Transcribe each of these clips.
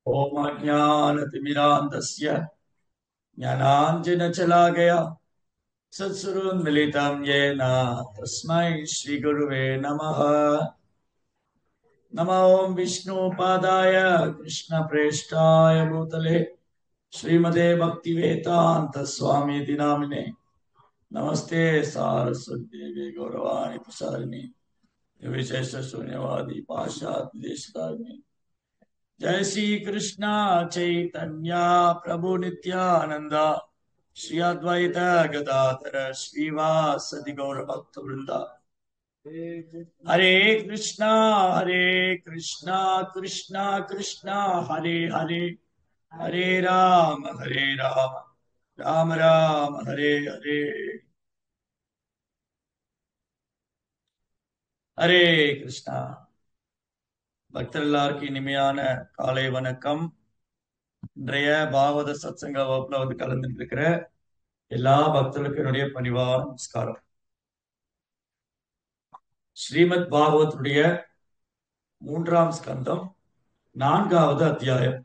ओम अज्ञानतिमिरान्धस्य ज्ञानाञ्जनशलाकया सत्सुरोन्मिलितं येन तस्मै श्रीगुरुवे नमः। नमो ओं विष्णुपादाय कृष्णप्रेष्ठाय भूतले श्रीमते भक्तिवेदान्त स्वामीति नामिने नमस्ते सारस्वती देवी गौरवाणी प्रसारिणी विशेष शून्यवादी पाश्चात्य देशतारिणी। जय श्री कृष्णा चैतन्य प्रभु नित्यानंद श्री अद्वैत गदाधर श्रीवासदि गौर भक्त वृंदा। हरे कृष्णा कृष्णा कृष्णा हरे हरे, हरे राम राम राम हरे हरे। हरे कृष्णा। பக்தர் எல்லாருக்கும் இனிமையான காலை வணக்கம். இன்றைய பாகவத சத்சங்க வகுப்புல கலந்துட்டு இருக்கிற எல்லா பக்தர்களுக்கும் என்னுடைய பணிவான நமஸ்காரம். ஸ்ரீமத் பாகவத்துடைய 3ஆம் ஸ்கந்தம் 4வது அத்தியாயம்.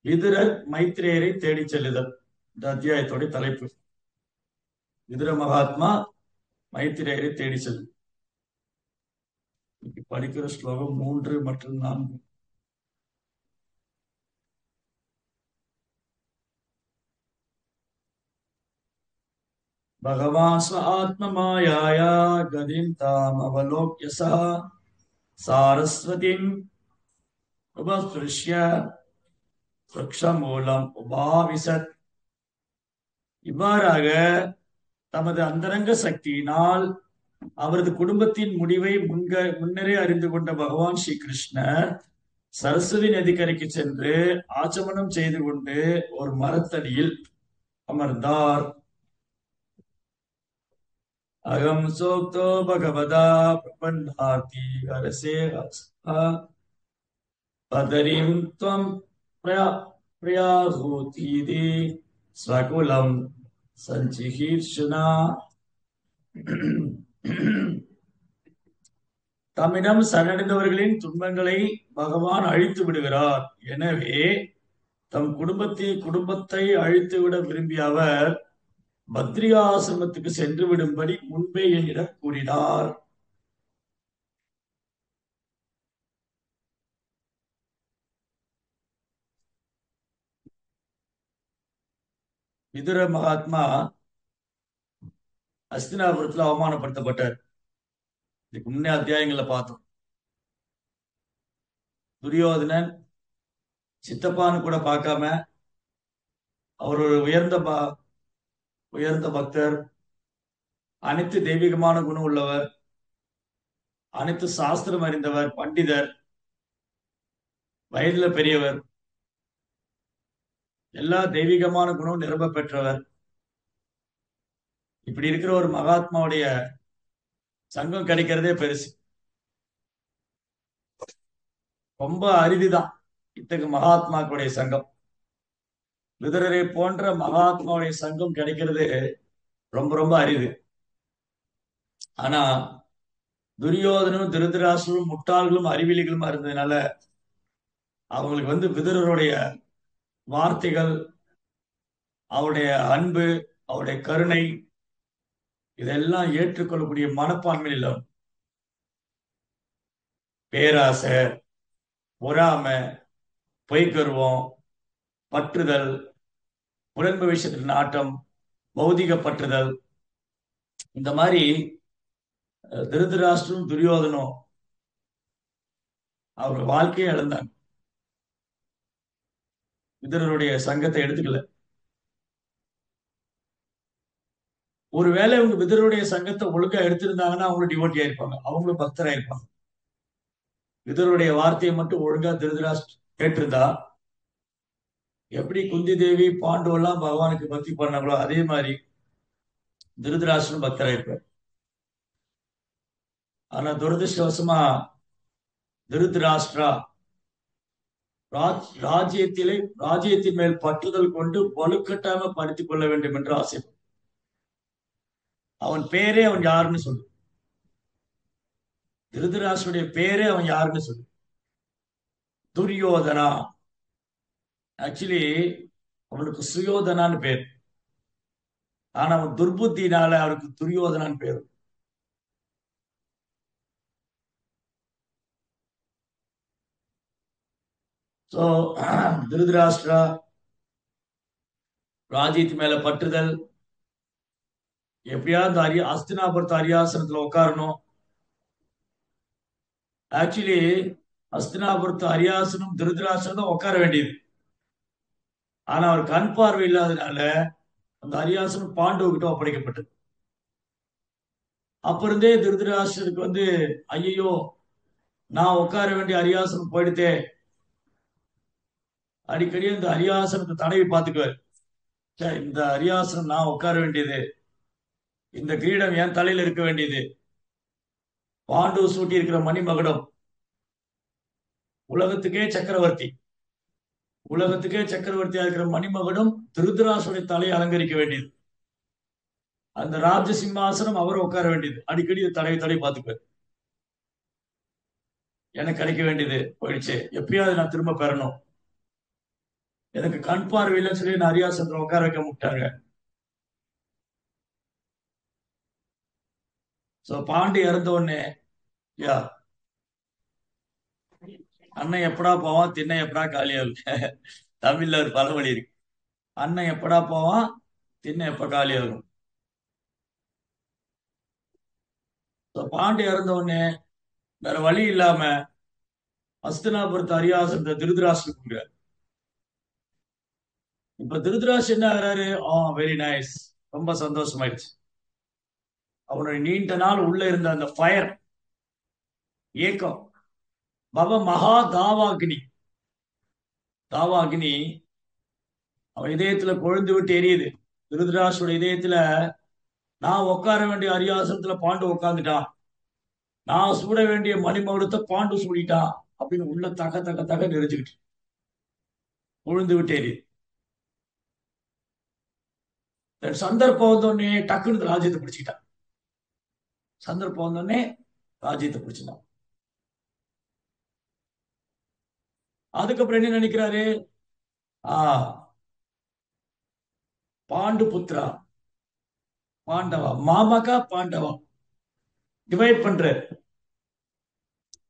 விதுரர் மைத்ரேயரை தேடி செல்லுதல் இந்த அத்தியாயத்தோட தலைப்பு. விதுர மகாத்மா மைத்ரேயரை தேடி செல்லும். படிக்கிற ஸ்லோகம் 3 மற்றும் 4. भगवान् स्व आत्ममायाया गतिं ताम् अवलोक्य सः सारस्वतीम् उपस्पृश्य वृक्षमूலம் உபாவிசத். இவ்வாறாக தமது அந்தரங்க சக்தியினால் அவரது குடும்பத்தின் முடிவை முன்னரே அறிந்து கொண்ட பகவான் ஸ்ரீ கிருஷ்ணர் சரஸ்வதி நதிக்கரைக்கு சென்று ஆச்சமனம் செய்து கொண்டு ஒரு மரத்தடியில் அமர்ந்தார். அகம் சோக்தோ பகவதா பிரபன்னார்த்தி ஹரசே பதரிம் த்வம் பிரயாஹூதீதி ஸ்வகுலம் சஞ்சிஹீர்ஷுனா. தம்மிடம் சரணடைந்தவர்களின் துன்பங்களை பகவான் அழித்து விடுகிறார். எனவே தம் குடும்பத்தை அழித்துவிட விரும்பிய அவர் பத்ரிகா ஆசிரமத்துக்கு சென்று விடும்படி முன்பே என்னிடம் கூறினார். விதுர மகாத்மா அஸ்தினாபுரத்துல அவமானப்படுத்தப்பட்டார். இதுக்கு முன்னே அத்தியாயங்களை பார்த்தோம். துரியோதனன் சித்தப்பான்னு கூட பார்க்காம அவர் ஒரு உயர்ந்த பக்தர், அனைத்து தெய்வீகமான குணம் உள்ளவர், அனைத்து சாஸ்திரம் அறிந்தவர், பண்டிதர், வயதுல பெரியவர், எல்லா தெய்வீகமான குணம் நிரம்ப பெற்றவர். இப்படி இருக்கிற ஒரு மகாத்மாவுடைய சங்கம் கிடைக்கிறதே பெருசு. ரொம்ப அரிதிதான் இத்தகைய மகாத்மாக்களுடைய சங்கம். விதுரரை போன்ற மகாத்மாவுடைய சங்கம் கிடைக்கிறது ரொம்ப ரொம்ப அரிது. ஆனா துரியோதனும் திருதராஷ்டிரரும் முட்டாள்களும் அறிவிலிகளுமா இருந்ததுனால அவங்களுக்கு விதுரருடைய வார்த்தைகள், அவருடைய அன்பு, அவருடைய கருணை இதெல்லாம் ஏற்றுக்கொள்ளக்கூடிய மனப்பான்மையில் இல்லை. பேராசை, பொறாமை, பொய்கருவம், பற்றுதல், புலன்பு விஷயத்தில் நாட்டம், பௌதிக பற்றுதல், இந்த மாதிரி திருதராஷ்டிரம் துரியோதனும் அவர் வாழ்க்கையை இழந்தாங்க. விதுரருடைய சங்கத்தை எடுத்துக்கல. ஒருவேளை அவங்க விதுரருடைய சங்கத்தை ஒழுங்கா எடுத்திருந்தாங்கன்னா அவங்களும் டிவோட்டியா இருப்பாங்க, அவங்களும் பக்தரா இருப்பாங்க. விதுரருடைய வார்த்தையை மட்டும் ஒழுங்கா திருதராஷ்டிரம் கேட்டிருந்தா எப்படி குந்தி தேவி பாண்டவெல்லாம் பகவானுக்கு பக்தி பண்ணாங்களோ அதே மாதிரி திருதராஷ்டிரம் பக்தரா இருப்பார். ஆனா துரதிருஷ்டவசமா திருதராஷ்டிரா ராஜ்யத்தின் மேல் பற்றுதல் கொண்டு வலுக்கட்டாம படுத்திக் கொள்ள வேண்டும் என்று ஆசை. அவன் பேரே அவன் யாருன்னு சொல்லு, திருதராஷ்டிரனுடைய பேரே அவன் யாருன்னு சொல்லு. துரியோதனா. ஆக்சுவலி அவனுக்கு சுயோதனான்னு பேர். ஆனா அவன் துர்புத்தினால அவருக்கு துரியோதனான்னு பேர். சோ திருதராஷ்டிரா ராஜித் மேல பற்றுதல், எப்படியாவது அஸ்தினாபுரத்து அரியாசனத்துல உட்காரணும். ஆக்சுவலி அஸ்தினாபுரத்து அரியாசனம் திருதராஷ்டிரம் தான் உட்கார வேண்டியது. ஆனா அவர் கண் பார்வை இல்லாதனால அந்த அரியாசனம் பாண்டுகிட்ட ஒப்படைக்கப்பட்டது. அப்ப இருந்தே திருதராஷ்டிரருக்கு ஐயோ, நான் உட்கார வேண்டிய அரியாசனம் போயிடுத்தே, அடிக்கடி இந்த அரியாசனத்தை தடவி பார்த்துக்குவார். ச்சே, இந்த அரியாசனம் நான் உட்கார வேண்டியது, இந்த கிரீடம் என் தலையில இருக்க வேண்டியது. பாண்டு சூட்டி இருக்கிற மணிமகுடம் உலகத்துக்கே சக்கரவர்த்தி, உலகத்துக்கே சக்கரவர்த்தியா இருக்கிற மணிமகுடம் திருதராசுடைய தலையை அலங்கரிக்க வேண்டியது. அந்த ராஜ சிம்மாசனம் அவர் உட்கார வேண்டியது. அடிக்கடி இதை தடவி தடவி பார்த்துக்குவார். எனக்கு கிடைக்க வேண்டியது போயிடுச்சு, எப்பயாவது நான் திரும்ப பெறணும். எனக்கு கண் பார்வையில சொல்லி நான் அரியாசனத்துல உட்கார வைக்க முட்டாங்க. சோ பாண்டி இறந்த உடனே, யா, அண்ணன் எப்படா போவான், திண்ணை எப்படா காலியாகும். தமிழ்ல ஒரு பழமொழி இருக்கு. அண்ணன் எப்படா போவான், திண்ணை எப்ப காலியாகும். சோ பாண்டி இறந்த உடனே வேற வழி இல்லாம அஸ்தினாபுரத்து அரியாசனத்தை திருதராஷ்டிரம் கொடுக்குறாரு. இப்ப திருதராஷ்டிரம் என்ன ஆகிறாரு? வெரி நைஸ், ரொம்ப சந்தோஷமாயிடுச்சு. அவனுடைய நீண்ட நாள் உள்ள இருந்த அந்த ஃபயர், ஏக்கம், பவ மகா தாவாகினி, தாவாகினி அவன் இதயத்துல கொழுந்து விட்டு எரியுது. திருதராஷ்டிரோட இதயத்துல, நான் உட்கார வேண்டிய அரியாசனத்துல பாண்டு உட்காந்துட்டான், நான் சூட வேண்டிய மணிமகுடத்தை பாண்டு சூடிட்டான் அப்படின்னு உள்ள தக தக தக நெரிச்சுக்கிட்டு கொழுந்து விட்டு எரியுது. சந்தர்ப்பம் வந்தோடனே டக்குன்னு ராஜ்யத்தை பிடிச்சிக்கிட்டான். சந்தர்ப்பம் வந்தோடனே ராஜ்யத்தை பிடிச்சிட்டான். அதுக்கப்புறம் என்ன நினைக்கிறாரு? ஆ பாண்டு புத்திரா பாண்டவா, மாமகா பாண்டவா, டிவைட் பண்ற,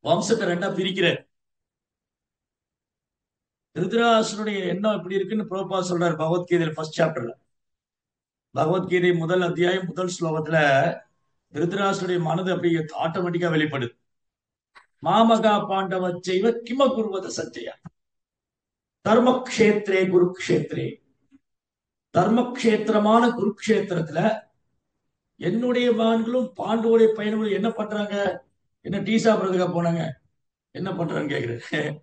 வம்சத்தை ரெண்டா பிரிக்கிற. திருதராசனுடைய எண்ணம் எப்படி இருக்குன்னு பிரபா சொல்றாரு பகவத்கீதையில ஃபர்ஸ்ட் சாப்டர்ல. பகவத்கீதை முதல் அத்தியாயம் முதல் ஸ்லோகத்துல திருதராசனுடைய மனது அப்படி ஆட்டோமேட்டிக்கா வெளிப்படுது. மாமகா பாண்டவ செய்வ கிம குருவத சஞ்சயா, தர்மக்ஷேத்ரே குருக்ஷேத்ரே, தர்மக்ஷேத்திரமான குருக்ஷேத்திரத்துல என்னுடைய மகன்களும் பாண்டுவோடைய பையன்களும் என்ன பண்றாங்க? என்ன டீ சாப்பிட்றதுக்காக போனாங்க? என்ன பண்றான்னு கேக்குறேன்.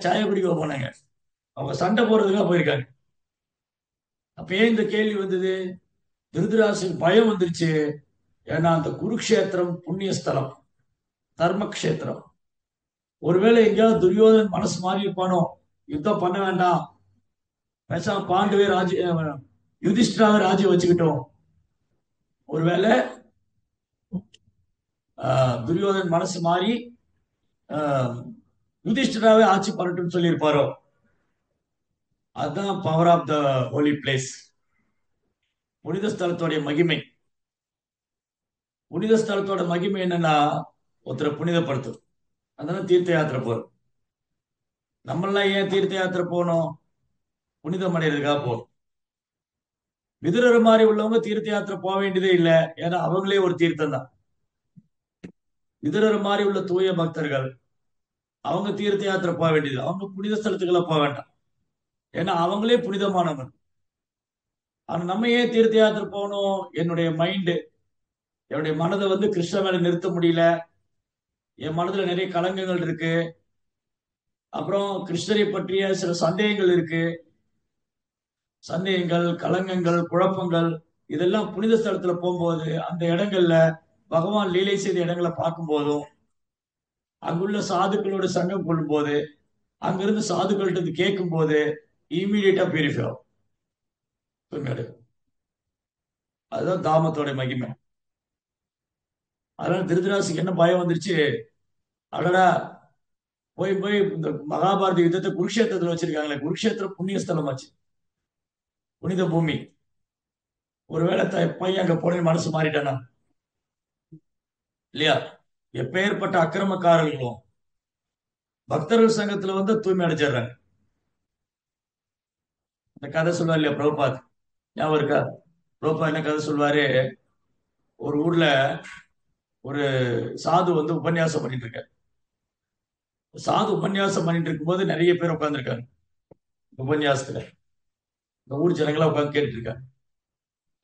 சாய குடிக்க போனாங்க, அவங்க சண்டை போடுறதுக்காக போயிருக்காங்க. அப்ப ஏன் இந்த கேள்வி வந்தது? திருதராசனுக்கு பயம் வந்துருச்சு. ஏன்னா அந்த குருக்ஷேத்திரம் புண்ணிய ஸ்தலம், தர்மக்ஷேத்திரம். ஒருவேளை எங்கேயாவது துரியோதன் மனசு மாறி இருப்பானோ, யுத்தம் பண்ண வேண்டாம், பேசாம பாண்டுவே யுதிஷ்டிராவை ராஜ்யம் வச்சுக்கிட்டோம், ஒருவேளை துரியோதன் மனசு மாறி ஆஹ், யுதிஷ்டிராவே ஆட்சி பண்ணட்டும் சொல்லியிருப்பாரோ. அதுதான் power of the holy place, புனித ஸ்தலத்தோடைய மகிமை. புனித ஸ்தலத்தோட மகிமை என்னன்னா, ஒருத்தரை புனிதப்படுத்தும். அதனால தீர்த்த யாத்திரை போறோம். நம்மளாம் ஏன் தீர்த்த யாத்திரை போகணும்? புனிதம் அடைகிறதுக்காக போகணும். விதுரர் மாதிரி உள்ளவங்க தீர்த்த யாத்திரை போக வேண்டியதே இல்லை, ஏன்னா அவங்களே ஒரு தீர்த்தம் தான். விதுரர் மாதிரி உள்ள தூய பக்தர்கள் அவங்க தீர்த்த யாத்திரை போக வேண்டியது, அவங்க புனித ஸ்தலத்துக்கெல்லாம் போக வேண்டாம், ஏன்னா அவங்களே புனிதமானவங்க. ஆனா நம்ம ஏன் தீர்த்த யாத்திரை போகணும்? என்னுடைய மைண்டு, என்னுடைய மனதை கிருஷ்ண மேல நிறுத்த முடியல, என் மனதுல நிறைய கலங்கங்கள் இருக்கு, அப்புறம் கிருஷ்ணரை பற்றிய சில சந்தேகங்கள் இருக்கு. சந்தேகங்கள், கலங்கங்கள், குழப்பங்கள், இதெல்லாம் புனித ஸ்தலத்துல போகும்போது, அந்த இடங்கள்ல பகவான் லீலை செய்த இடங்களை பார்க்கும் போதும், அங்குள்ள சாதுக்களோட சங்கம் கொள்ளும் போது, அங்கிருந்து சாதுக்கள்கிட்ட கேட்கும் போது இமீடியட்டா பியூரிஃபை ஆகும். தூய்மையடை. அதுதான் தாமத்தோட மகிமை. அதனால திருதராசுக்கு என்ன பயம் வந்துருச்சு? அடடா, போய் போய் இந்த மகாபாரத யுத்தத்தை குருக்ஷேத்திரத்துல வச்சிருக்காங்களே, குருக்ஷேத்திரம் புண்ணிய ஸ்தலமாச்சு, புனித பூமி. ஒருவேளை பையன் அங்க போன மனசு மாறிட்டானா இல்லையா? எப்பேற்பட்ட அக்கிரமக்காரர்களும் பக்தர்கள் சங்கத்துல வந்து தூய்மை அடைச்சிடுறாங்க. இந்த கதை சொல்லுவார் இல்லையா பிரபுபாத், ஞாபகம் இருக்கா? பிரபுபாத் என்ன கதை சொல்வாரு, ஒரு ஊர்ல ஒரு சாது வந்து உபன்யாசம் பண்ணிட்டு இருக்காரு. சாது உபன்யாசம் பண்ணிட்டு இருக்கும்போது நிறைய பேர் உட்கார்ந்துருக்காங்க உபன்யாசத்துல. இந்த ஊர் ஜனங்களா உட்கார்ந்து கேட்டுட்டு இருக்காங்க.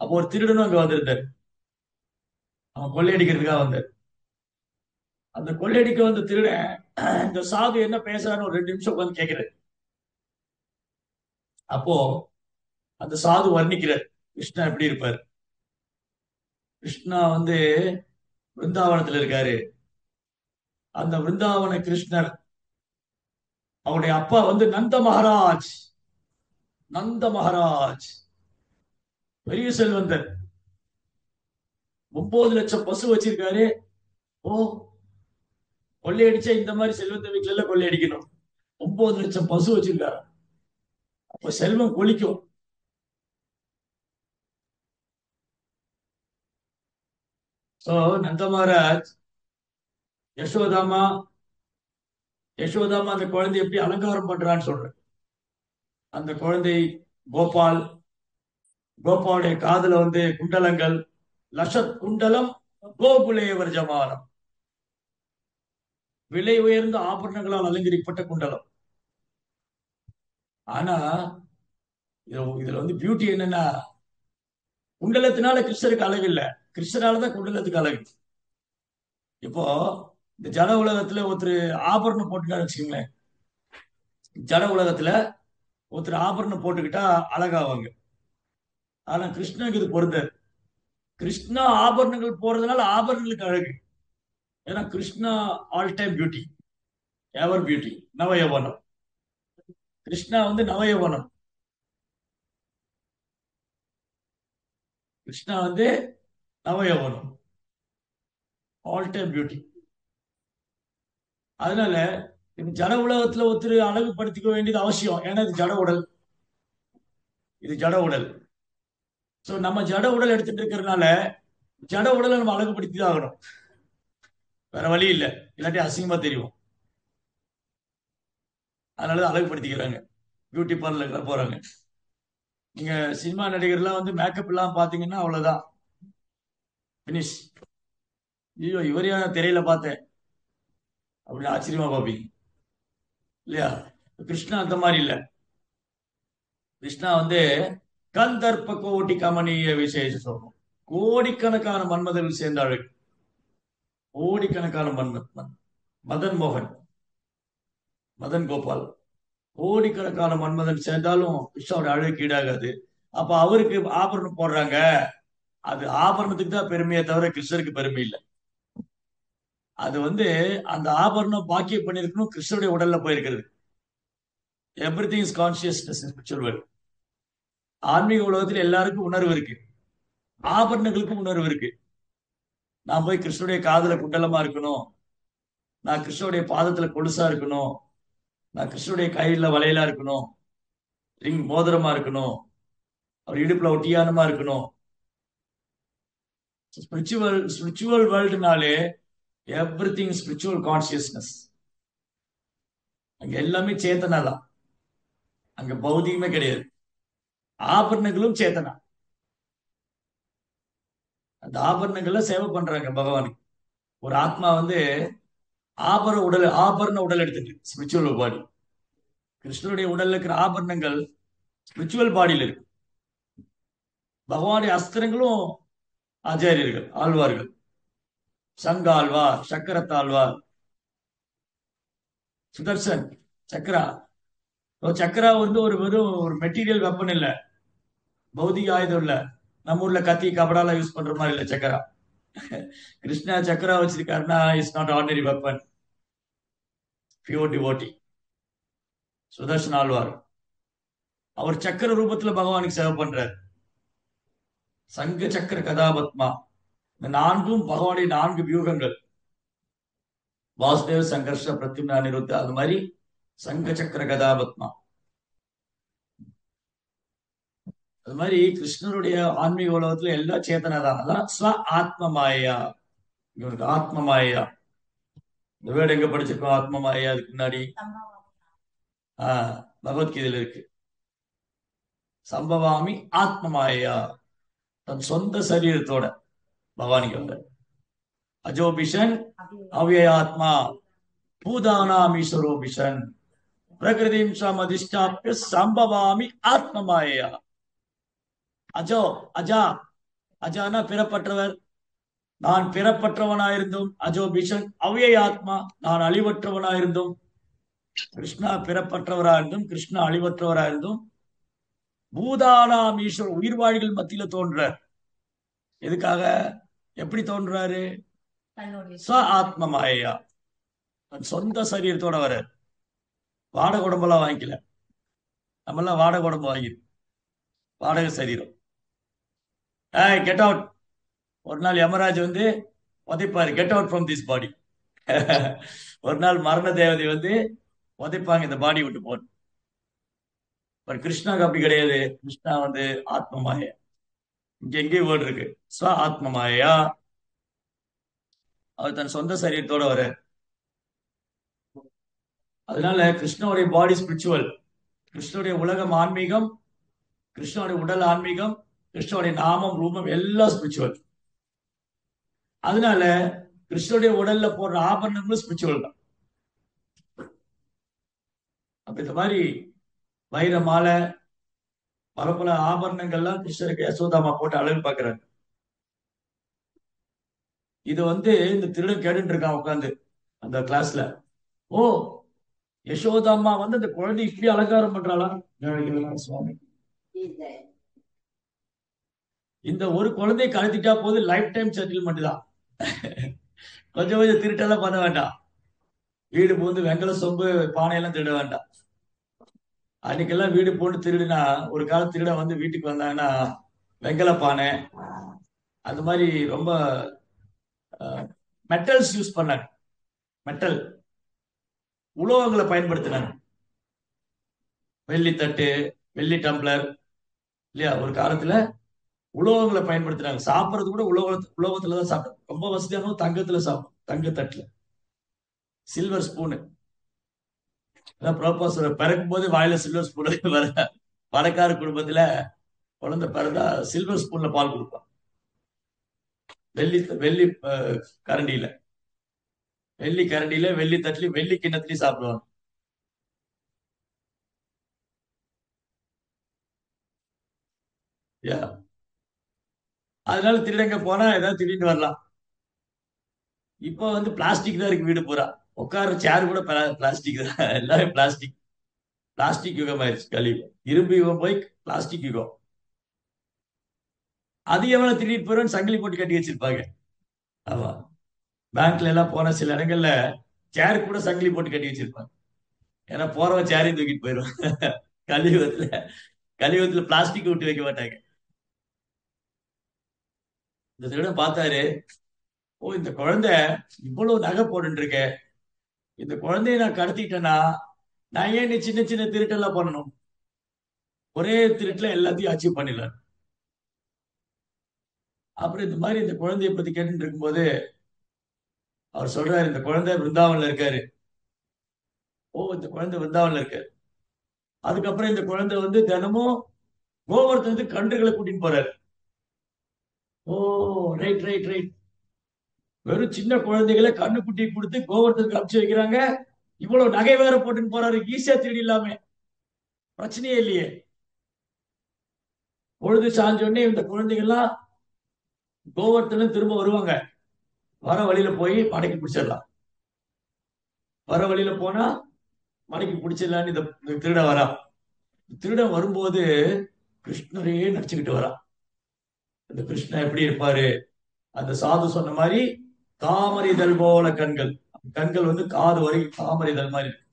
அப்போ ஒரு திருடனும் அங்க வந்திருந்தாரு. அவன் கொள்ளையடிக்கிறதுக்காக வந்தார். அந்த கொள்ளையடிக்க வந்த திருடன் இந்த சாது என்ன பேசுறான்னு ஒரு 2 நிமிஷம் உட்கார்ந்து கேட்கிறாரு. அப்போ அந்த சாது வர்ணிக்கிறார் கிருஷ்ணா எப்படி இருப்பார். கிருஷ்ணா வந்து விருந்தாவனத்துல இருக்காரு. அந்த விருந்தாவன கிருஷ்ணர், அவருடைய அப்பா வந்து நந்த மகாராஜ். நந்த மகாராஜ் பெரிய செல்வந்தர், 9 லட்சம் பசு வச்சிருக்காரு. ஓ, கொள்ளையடிச்சா இந்த மாதிரி செல்வந்த வீட்டுல எல்லாம் கொள்ளையடிக்கணும். 9 லட்சம் பசு வச்சிருக்காரு, அப்ப செல்வம் கொளிக்கும். சோ நந்த மகாராஜ் யசோதாமா யசோதாமா அந்த குழந்தை எப்படி அலங்காரம் பண்றான்னு சொல்றேன். அந்த குழந்தை கோபால், கோபாலுடைய காதுல வந்து குண்டலங்கள், லசத் குண்டலம் கோகுலே வர்ஜமானம், விலை உயர்ந்த ஆபரணங்களால் அலங்கரிக்கப்பட்ட குண்டலம். ஆனா இதுல வந்து பியூட்டி என்னன்னா, குண்டலத்தினால கிருஷ்ணருக்கு அழகு இல்ல, கிருஷ்ணராலதான் குண்டலத்துக்கு அழகு. இப்போ இந்த ஜட உலகத்துல ஒருத்தர் ஆபரணம் போட்டுக்கான்னு வச்சுக்கோங்களேன். ஜட உலகத்துல ஒருத்தர் ஆபரணம் போட்டுக்கிட்டா அழகாவாங்க. ஆனா கிருஷ்ணனுக்கு இது பொருந்தாது. கிருஷ்ணா ஆபரணங்கள் போறதுனால ஆபரணங்களுக்கு அழகு. ஏன்னா கிருஷ்ணா ஆல் டைம் பியூட்டி, எவர் பியூட்டி, நவயவனம். கிருஷ்ணா வந்து நவயவனம். கிருஷ்ணா வந்து நவயவனம், ஆல் டைம் பியூட்டி. அதனால இந்த ஜட உலகத்துல ஒருத்தர் அழகுபடுத்திக்க வேண்டியது அவசியம். ஏன்னா இது ஜட உடல், இது ஜட உடல். சோ நம்ம ஜட உடல் எடுத்துட்டு இருக்கிறதுனால ஜட உடலை நம்ம அழகுபடுத்தி தான் ஆகணும். வேற வழி இல்லை, இல்லாட்டி அசிங்கமா தெரியும். அதனாலதான் அழகுபடுத்திக்கிறாங்க, பியூட்டி பார்லர் போறாங்க. நீங்க சினிமா நடிகர்லாம் வந்து மேக்கப் எல்லாம் பாத்தீங்கன்னா அவ்வளவுதான், பினிஷ். ஐயோ, இவரையா நான் திரையில பார்த்தேன் அப்படின்னு ஆச்சரியமா பார்ப்பீங்க இல்லையா? கிருஷ்ணா அந்த மாதிரி இல்ல. கிருஷ்ணா வந்து கந்தர்ப்ப கோடி கமனீய விசேஷ சொல்லணும். கோடிக்கணக்கான மன்மதர்கள் சேர்ந்த அழகு, கோடிக்கணக்கான மதன் மோகன், மதன் கோபால், கோடிக்கணக்கான மன்மதன் சேர்ந்தாலும் கிருஷ்ணாவோட அழகுக்கு ஈடாகாது. அப்ப அவருக்கு ஆபரணம் போடுறாங்க, அது ஆபரணத்துக்கு தான் பெருமையை தவிர கிருஷ்ணருக்கு பெருமை இல்லை. அது வந்து அந்த ஆபரணம் பாக்கியம் பண்ணிருக்கணும், கிருஷ்ணருடைய உடல்ல போயிருக்கிறது. Every thing is consciousness in spiritual world. ஆன்மீக உலகத்தில் எல்லாருக்கும் உணர்வு இருக்கு, ஆபரணங்களுக்கும் உணர்வு இருக்கு. நான் போய் கிருஷ்ணனுடைய காதுல குண்டலமா இருக்கணும், நான் கிருஷ்ணனுடைய பாதத்துல கொலுசா இருக்கணும், நான் கிருஷ்ணனுடைய கையில வளையலா இருக்கணும், ரிங் மோதிரமா இருக்கணும், அவர் இடுப்புல ஒட்டியானமா இருக்கணும். ஸ்பிரிச்சுவல் ஸ்பிரிச்சுவல் வேர்ல்டுனாலே எவ்ரி திங் ஸ்பிரிச்சுவல் கான்சியஸ்னஸ். அங்க எல்லாமே சேத்தனா தான், அங்க பௌதிகமே கிடையாது. ஆபரணங்களும் சேத்தனா. அந்த ஆபரணங்கள்ல சேவை பண்றாங்க பகவானுக்கு. ஒரு ஆத்மா வந்து ஆபரண உடல் எடுத்துட்டு ஸ்பிரிச்சுவல் பாடி. கிருஷ்ணனுடைய உடல்ல இருக்கிற ஆபரணங்கள் ஸ்பிரிச்சுவல் பாடியில் இருக்கு. பகவானுடைய அஸ்திரங்களும் ஆச்சாரியர்கள், ஆழ்வார்கள், சங்காழ்வார், சக்கரத்தாழ்வார், சுதர்சன் சக்கரா. சக்கரா வந்து ஒரு வெறும் ஒரு மெட்டீரியல் வெப்பன் இல்ல, பௌதிக ஆயுதம் இல்ல. நம்ம ஊர்ல கத்தி கபடால யூஸ் பண்ற மாதிரி இல்ல சக்கரா. கிருஷ்ணா சக்கரா வச்சிருக்காருன்னா it's not ordinary weapon, pure devotee. Sudarshan Azhwar அவர் சக்கர ரூபத்துல பகவானுக்கு சேவை பண்றார். சங்க சக்கர கதாபத்மா, இந்த நான்கும் பகவானுடைய 4 வியூகங்கள். வாசுதேவ சங்கர்ஷ பிரத்யும்னா அனிருத்த, அது மாதிரி சங்க சக்கர கதாபத்மா. அது மாதிரி கிருஷ்ணருடைய ஆன்மீக உலகத்துல எல்லா சேத்தனை தான். அதான் ஸ்வ ஆத்ம மாயா. இவனுக்கு ஆத்ம மாயா. இந்த வேர்டு எங்க படிச்சிருக்கோம்? ஆத்ம மாயா அதுக்கு முன்னாடி பகவத்கீதையில இருக்கு. சம்பவாமி ஆத்ம மாயா. தன் சொந்த சரீரத்தோட பவானிக்கு வந்த அஜோபிஷன் அவ்யயாத்மா பூதானாமீஸ்வரோபிஷன் பிரகிருதிம் சமதிஷ்டாப்பிய சம்பவாமி ஆத்ம மாயா. அஜோ அஜா, அஜானா பிறப்பற்றவர். நான் பிறப்பற்றவனாயிருந்தும் அஜோபிஷன் அவ்யய ஆத்மா, நான் அழிவற்றவனாயிருந்தும். கிருஷ்ணா பிறப்பற்றவராயிருந்தும் கிருஷ்ணா அழிவற்றவராயிருந்தும் பூதானாம் ஈஸ்வரர் உயிர்வாழிகள் மத்தியில தோன்றார். எதுக்காக? எப்படி தோன்றாரு? ஸ்வ ஆத்ம மாயா. சொந்த சரீரத்தோட வர. வாடகை உடம்பெல்லாம் வாங்கிக்கல. நம்மெல்லாம் வாடகை உடம்பு வாங்கிடும், வாடகை சரீரம். Get out. ஒரு நாள் யமராஜ் வந்து உதைப்பாரு, get out from this body. ஒரு நாள் மரண தேவதை வந்து உதைப்பாங்க, இந்த பாடி விட்டு போன. பட் கிருஷ்ணாக்கு அப்படி கிடையாது. கிருஷ்ணா வந்து ஆத்ம மாயா. இங்க எங்கேயும் வேர்டு இருக்கு, ஸ்வ ஆத்ம மாயா. அவர் தன் சொந்த சரீரத்தோட வர. அதனால கிருஷ்ணனுடைய பாடி ஸ்பிரிச்சுவல், கிருஷ்ணனுடைய உலகம் ஆன்மீகம், கிருஷ்ணனுடைய உடல் ஆன்மீகம், கிருஷ்ணனுடைய நாமம் ரூபம் எல்லாம் ஸ்பிரிச்சுவல். அதனால கிருஷ்ணனுடைய உடல்ல போடுற ஆபரணங்களும் ஸ்பிரிச்சுவல் தான். அப்ப இந்த மாதிரி வைர மாலை, பல பல ஆபரணங்கள்லாம் கிருஷ்ணருக்கு யசோதாமா போட்டு அழகு பார்க்கிறாங்க. இது வந்து இந்த திருடன் கேட்டுட்டு இருக்கான் உட்காந்து அந்த கிளாஸ்ல. ஓ, யசோதாமா வந்து அந்த குழந்தை இப்படி அலங்காரம் பண்றாளா? சுவாமி, இந்த ஒரு குழந்தையை கலத்திட்டா போது லைஃப் டைம் செட்டில்மெண்ட் தான். கொஞ்சம் கொஞ்சம் திருட்டெல்லாம் பண்ண வேண்டாம். வீடு பூந்து வெங்கல சொம்பு பானையெல்லாம் திருட வேண்டாம். அன்னைக்கெல்லாம் வீடு போட்டு திருடுனா, ஒரு கால திருட வந்து வீட்டுக்கு வந்தாங்கன்னா வெங்கல பானை, அது மாதிரி ரொம்ப மெட்டல்ஸ் யூஸ் பண்ணாங்க. மெட்டல் உலோகங்களை பயன்படுத்தினாங்க. வெள்ளி தட்டு, வெள்ளி டம்ளர், இல்லையா? ஒரு காலத்துல உலோகங்களை பயன்படுத்தினாங்க. சாப்பிட்றது கூட உலோகத்துல தான் சாப்பிடும். ரொம்ப வசதியான தங்கத்துல சாப்பிடும், தங்க தட்டுல. Silver spoon. ப்ரோபோசர் பிறக்கும் போது வாயில சில்வர் ஸ்பூன் வர. பணக்கார குடும்பத்துல குழந்தை பிறந்தா சில்வர் ஸ்பூன்ல பால் கொடுப்பான். வெள்ளி வெள்ளி கரண்டியில, வெள்ளி கரண்டியில, வெள்ளி தட்டுலயும், வெள்ளி கிண்ணத்துலயும் சாப்பிடுவாங்க. அதனால திருடங்க போனா ஏதாவது திருடிட்டு வரலாம். இப்போ வந்து பிளாஸ்டிக் தான் இருக்கு வீடு பூரா. உட்கார சேர் கூட பிளாஸ்டிக் தான். எல்லாமே பிளாஸ்டிக். பிளாஸ்டிக் யுகம் ஆயிடுச்சு, கலியுகம். இரும்பு யுகம் போய் பிளாஸ்டிக் யுகம். அது எவ்வளவு திருடிட்டு போறோம்னு சங்கிலி போட்டு கட்டி வச்சிருப்பாங்க. ஆமா, பேங்க்ல எல்லாம் போன சில இடங்கள்ல சேர் கூட சங்கிலி போட்டு கட்டி வச்சிருப்பாங்க. ஏன்னா போறவன் சேரையும் தூக்கிட்டு போயிடும். கலியுகத்துல, கலியுகத்துல பிளாஸ்டிக் விட்டு வைக்க மாட்டாங்க. இந்த திருடம் பார்த்தாரு, ஓ இந்த குழந்தை இவ்வளவு நகை போட்டு இருக்க, இந்த குழந்தைய நான் கடத்திட்டேன்னா நான் ஏன் நீ சின்ன சின்ன திருட்டெல்லாம் பண்ணணும்? ஒரே திருட்டுல எல்லாத்தையும் அச்சீவ் பண்ணிடலாம். அப்புறம் இந்த மாதிரி இந்த குழந்தைய பத்தி கேட்டுட்டு இருக்கும்போது அவர் சொல்றாரு, இந்த குழந்தை விருந்தாவன்ல இருக்காரு. ஓ, இந்த குழந்தை விருந்தாவன்ல இருக்காரு. அதுக்கப்புறம் இந்த குழந்தை வந்து தினமும் கோவர்த்தனத்துக்கு கன்றுகளை கூட்டிட்டு போறாரு. ஓ, ரைட் ரைட் ரைட். வெறும் சின்ன குழந்தைகளை கண்ணுக்குட்டி கொடுத்து கோவர்த்தனத்துக்கு அனுப்பிச்சு வைக்கிறாங்க. இவ்வளவு நகை வேற போட்டுன்னு போறாரு. ஈஸியா திருடி இல்லாம பிரச்சனையே இல்லையே. பொழுது சாஞ்சோடனே இந்த குழந்தைகள்லாம் கோவர்த்தனம் திரும்ப வருவாங்க. வர வழியில போய் மடக்கி பிடிச்சிடலாம். வர வழியில போனா மடக்கி பிடிச்சிடலான்னு இந்த திருட வரா. திருடன் வரும்போது கிருஷ்ணரையே நடிச்சுக்கிட்டு வரா. இந்த கிருஷ்ணன் எப்படி இருப்பாரு? அந்த சாது சொன்ன மாதிரி தாமரைதல் போல கண்கள். கண்கள் வந்து காது வரைக்கும் தாமரைதல் மாதிரி இருக்கு.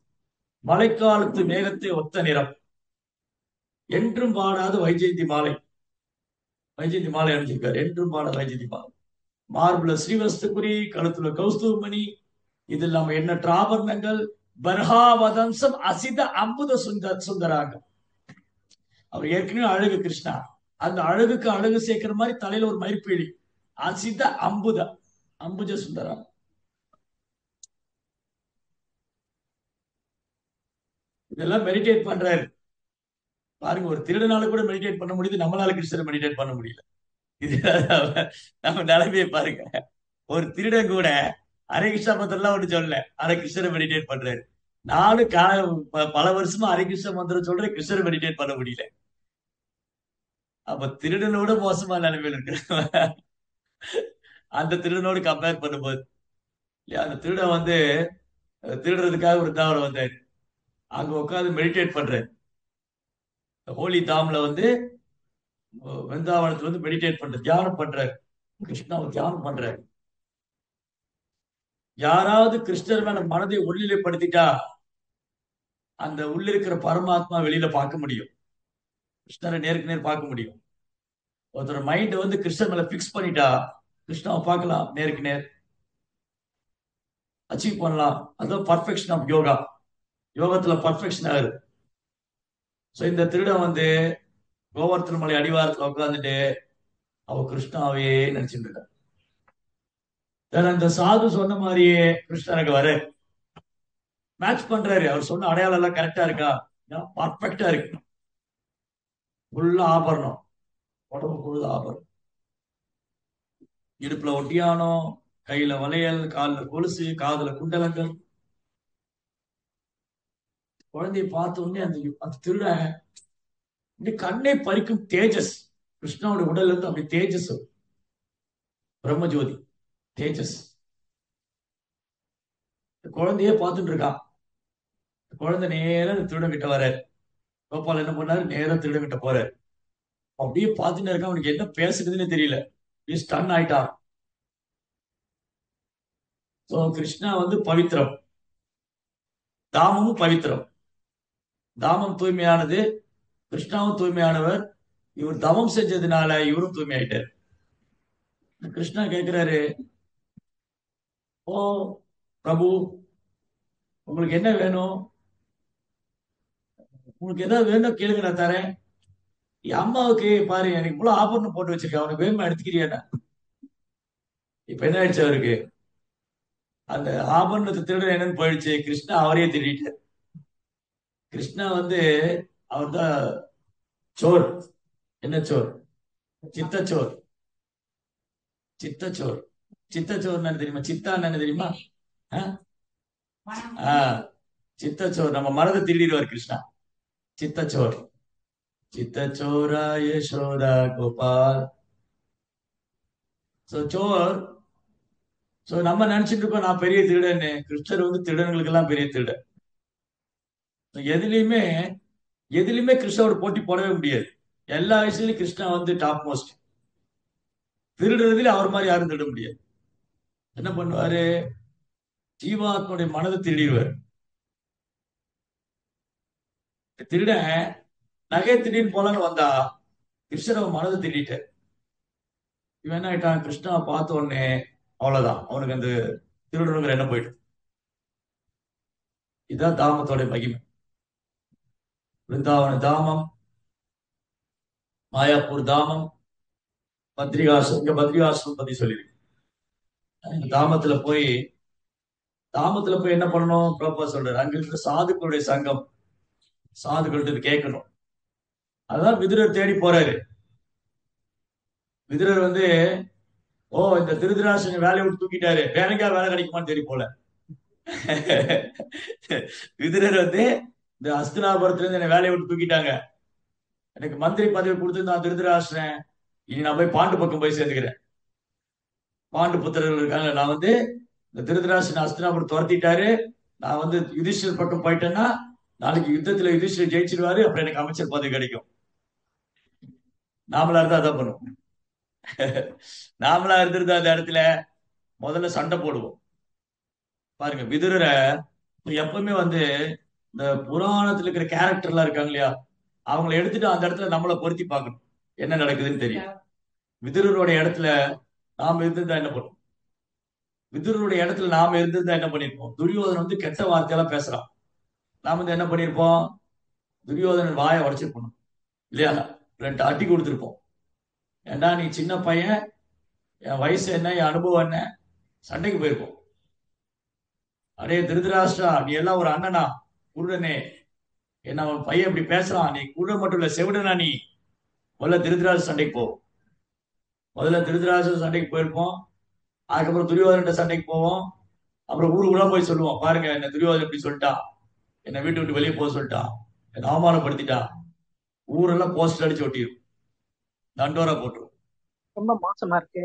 மழைக்காலத்து மேகத்தை ஒத்த நிறம். என்றும் பாடாத வைஜெயந்தி மாலை. வைஜெயந்தி மாலை அணிஞ்சிருக்காரு. என்றும் பாடாத வைஜெயந்தி மாலை. மார்புல ஸ்ரீவஸ்துபுரி, கழுத்துல கௌஸ்துவமணி, இதில் நம்ம எண்ணற்ற ஆபரணங்கள் பர்ஹாவதம்சம் அசித அம்புத சுந்தராங்கம். அவர் ஏற்கனவே அழகு கிருஷ்ணா, அந்த அழகுக்கு அழகு சேர்க்கிற மாதிரி தலையில ஒரு மயிர்பீலி, அசித அம்புத அம்புஜ சுந்தரம். இதெல்லாம் மெடிடேட் பண்றாரு. பாருங்க, ஒரு திருடனால கூட மெடிடேட் பண்ண முடியுது, நம்மளால கிருஷ்ணரை மெடிடேட் பண்ண முடியல. இது நம்ம நிலைமையை பாருங்க. ஒரு திருடன் கூட ஹரே கிருஷ்ணா மந்திரம் ஒண்ணு சொல்லல, ஆனா கிருஷ்ணரை மெடிடேட் பண்றாரு. நானும் பல வருஷமா ஹரே கிருஷ்ண மந்திரம் சொல்றேன், கிருஷ்ணரை மெடிடேட் பண்ண முடியல. அப்ப திருடனோட மோசமான நிலைமையில இருக்கு அந்த திருடனோடு கம்பேர் பண்ணும்போது. அந்த திருடன் வந்து திருடுறதுக்காக ஒரு தாவரம் வந்தாரு. அங்க உட்காந்து மெடிடேட் பண்றாரு. ஹோலி தாம்ல வந்து விருந்தாவனத்துல வந்து மெடிடேட் பண்ற தியானம் பண்றாரு, கிருஷ்ணாவை தியானம் பண்றாரு. யாராவது கிருஷ்ணர் மேல மனதை உள்ளிலைப்படுத்திட்டா அந்த உள்ள இருக்கிற பரமாத்மா வெளியில பார்க்க முடியும், கிருஷ்ணரை நேருக்கு நேர் பார்க்க முடியும். ஒருத்தர் மைண்ட் வந்து கிருஷ்ணர் மேல பிக்ஸ் பண்ணிட்டா கிருஷ்ணாவை பார்க்கலாம், நேருக்கு நேர் அச்சீவ் பண்ணலாம். அதுதான் பர்ஃபெக்ஷன் ஆஃப் யோகா. யோகத்துல பர்ஃபெக்ஷன் ஆகுது. சோ இந்த திருடன் வந்து கோவர்த்தன மலை அடிவாரத்துல உட்காந்துட்டு அவ கிருஷ்ணாவே நினைச்சிட்டு இருக்க. அந்த சாது சொன்ன மாதிரியே கிருஷ்ணனுக்கு வர மேட்ச் பண்றாரு. அவர் சொன்ன அடையாளம் எல்லாம் கரெக்டா இருக்கா, பர்ஃபெக்டா இருக்கு. ஃபுல்லா ஆபரணம், உடம்பு ஃபுல்லா ஆபரணம், இடுப்புல ஒட்டியானம், கையில வளையல், காலில் கொலுசு, காதுல குண்டலங்கள். குழந்தைய பார்த்த உடனே அந்த திருடன் கண்ணை பறிக்கும் தேஜஸ், கிருஷ்ணாவோட உடல்ல இருந்து அப்படி தேஜஸ், பிரம்மஜோதி தேஜஸ். குழந்தையே பார்த்துட்டு இருக்கான். குழந்தை நேரம் திருடன் கிட்ட வர, கோபால் என்ன பண்ணாரு, நேரம் திருடன் கிட்ட போறாரு. அப்படியே பார்த்துட்டு இருக்கான். அவனுக்கு என்ன பேசுறதுன்னு தெரியல, ஸ்டன் ஆயிட்டான். கிருஷ்ணா வந்து பவித்திரம், தாமமும் பவித்திரம். தாமம் தூய்மையானது, கிருஷ்ணாவும் தூய்மையானவர். இவர் தவம் செஞ்சதுனால இவரும் தூய்மையாயிட்டார். கிருஷ்ணா கேட்கிறாரு, ஓ பிரபு, உங்களுக்கு என்ன வேணும்? உங்களுக்கு ஏதாவது வேணும் கேளுங்க, நான் தரேன். என் அம்மாவுக்கு பாரு, எனக்கு இவ்வளவு ஆபரணம் போட்டு வச்சிருக்கேன், அவனுக்கு வேணுமா எடுத்துக்கிறியா? இப்ப என்ன ஆயிடுச்சு அவருக்கு, அந்த ஆபரணத்தை திருட என்னன்னு போயிடுச்சு. கிருஷ்ணா அவரையே திருடிட்டார். கிருஷ்ணா வந்து அவர் தான் சோர். என்ன சோர்? சித்தச்சோர். சித்தச்சோர். சித்தச்சோர் என்ன தெரியுமா? சித்தா என்ன தெரியுமா? சித்தச்சோர், நம்ம மனதை திருடிடுவார் கிருஷ்ணா. சித்தச்சோர். சித்தச்சோரா யசோதா கோபால். சோர். நம்ம நினைச்சிட்டு இருக்கோம் நான் பெரிய திருடன்னு. கிருஷ்ணர் வந்து திருடர்களுக்கு எல்லாம் பெரிய திருடன். எதுலையுமே எதுலையுமே கிருஷ்ணாவோட போட்டி போடவே முடியாது. எல்லா விஷயத்திலும் கிருஷ்ணா வந்து டாப் மோஸ்ட். திருடுறதுல அவர் மாதிரி யாரும் திருட முடியாது. என்ன பண்ணுவாரு, ஜீவாத்மனுடைய மனதை திருடிடுவார். திருட நகை திடீர்னு போலன்னு வந்தா கிருஷ்ணர் அவன் மனதை திருடிட்டார். இவன் என்ன ஆயிட்டான், கிருஷ்ணாவை பார்த்த உடனே அவ்வளவுதான், அவனுக்கு அந்த திருடனுங்கிற எண்ணம் போயிட்டு. இதுதான் தாமத்தோட மகிமை. விருந்தாவன தாமம், மாயாப்பூர் தாமம், பத்ரிகாசம். இங்க பத்ரிகாசம் பத்தி சொல்லியிருக்கு. தாமத்துல போய் என்ன பண்ணணும், ப்ராப்பர் சொல்றாரு. அங்க இருக்கிற சாதுக்களுடைய சங்கம், சாதுக்கள்கிட்ட கேட்கணும். அதான் விதுரர் தேடி போறாரு. விதுரர் வந்து, ஓ இந்த திருதராசன் வேலையை விட்டு தூக்கிட்டாரு, வேற எங்கேயா வேலை கிடைக்குமான்னு தேடி போல. விதுரர் வந்து, இந்த அஸ்தினாபுரத்துல இருந்து என்ன வேலையை விட்டு தூக்கிட்டாங்க, எனக்கு மந்திரி பதவி கொடுத்து நான் திருதராசன், இனி நான் போய் பாண்டு பக்கம் போய் சேர்ந்துக்கிறேன். பாண்டு புத்திரர்கள் இருக்காங்க, நான் வந்து இந்த திருதராசன் அஸ்தினாபுரம் துரத்திட்டாரு, நான் வந்து யுதிஷ்டர் பக்கம் போயிட்டேன்னா நாளைக்கு யுத்தத்துல யுதிஷ்டர் ஜெயிச்சிருவாரு, அப்புறம் எனக்கு அமைச்சர் பதவி கிடைக்கும். நாமளா இருந்தா அதான் பண்ணுவோம். நாமளா இருந்திருந்தா அந்த இடத்துல முதல்ல சண்டை போடுவோம். பாருங்க, விதுரரை எப்பவுமே வந்து இந்த புராணத்துல இருக்கிற கேரக்டர் எல்லாம் இருக்காங்க இல்லையா, அவங்களை எடுத்துட்டு அந்த இடத்துல நம்மளை பொருத்தி பார்க்கணும், என்ன நடக்குதுன்னு தெரியும். விதுரருடைய இடத்துல நாம இருந்திருந்தா என்ன பண்ணுவோம்? விதுரனுடைய இடத்துல நாம இருந்திருந்தா என்ன பண்ணிருப்போம்? துரியோதனன் வந்து கெட்ட வார்த்தையெல்லாம் பேசுறான். நாம வந்து என்ன பண்ணிருப்போம்? துரியோதனன் வாயை உடைச்சிருப்போம் இல்லையா? 2 அடி கொடுத்திருப்போம். ஏண்டா நீ சின்ன பையன், என் வயசு என்ன, என் அனுபவம் என்ன, சண்டைக்கு போயிருப்போம். அடே திருதராஷ்டிரா, நீ எல்லாம் ஒரு அண்ணனா, குருடனே, என்ன அவன் பையன் இப்படி பேசுறான், நீ குருடன் மட்டும் இல்ல செவிடனா நீ, முதல்ல திருதராஷ்டிர சண்டைக்கு போ. முதல்ல திருதராஷ்டிர சண்டைக்கு போயிருப்போம். அதுக்கப்புறம் துரியோதன சண்டைக்கு போவோம். அப்புறம் ஊருக்குள்ள போய் சொல்லுவோம், பாருங்க என்ன துரியோதனன் இப்படி சொல்லிட்டான், என்னை வீட்டு விட்டு வெளியே போக சொல்லிட்டான், என்னை அவமானப்படுத்திட்டான். ஊரெல்லாம் போஸ்டர் அடிச்சு ஒட்டிடும், தண்டோரா போட்டுரும். ரொம்ப மோசமா இருக்கு.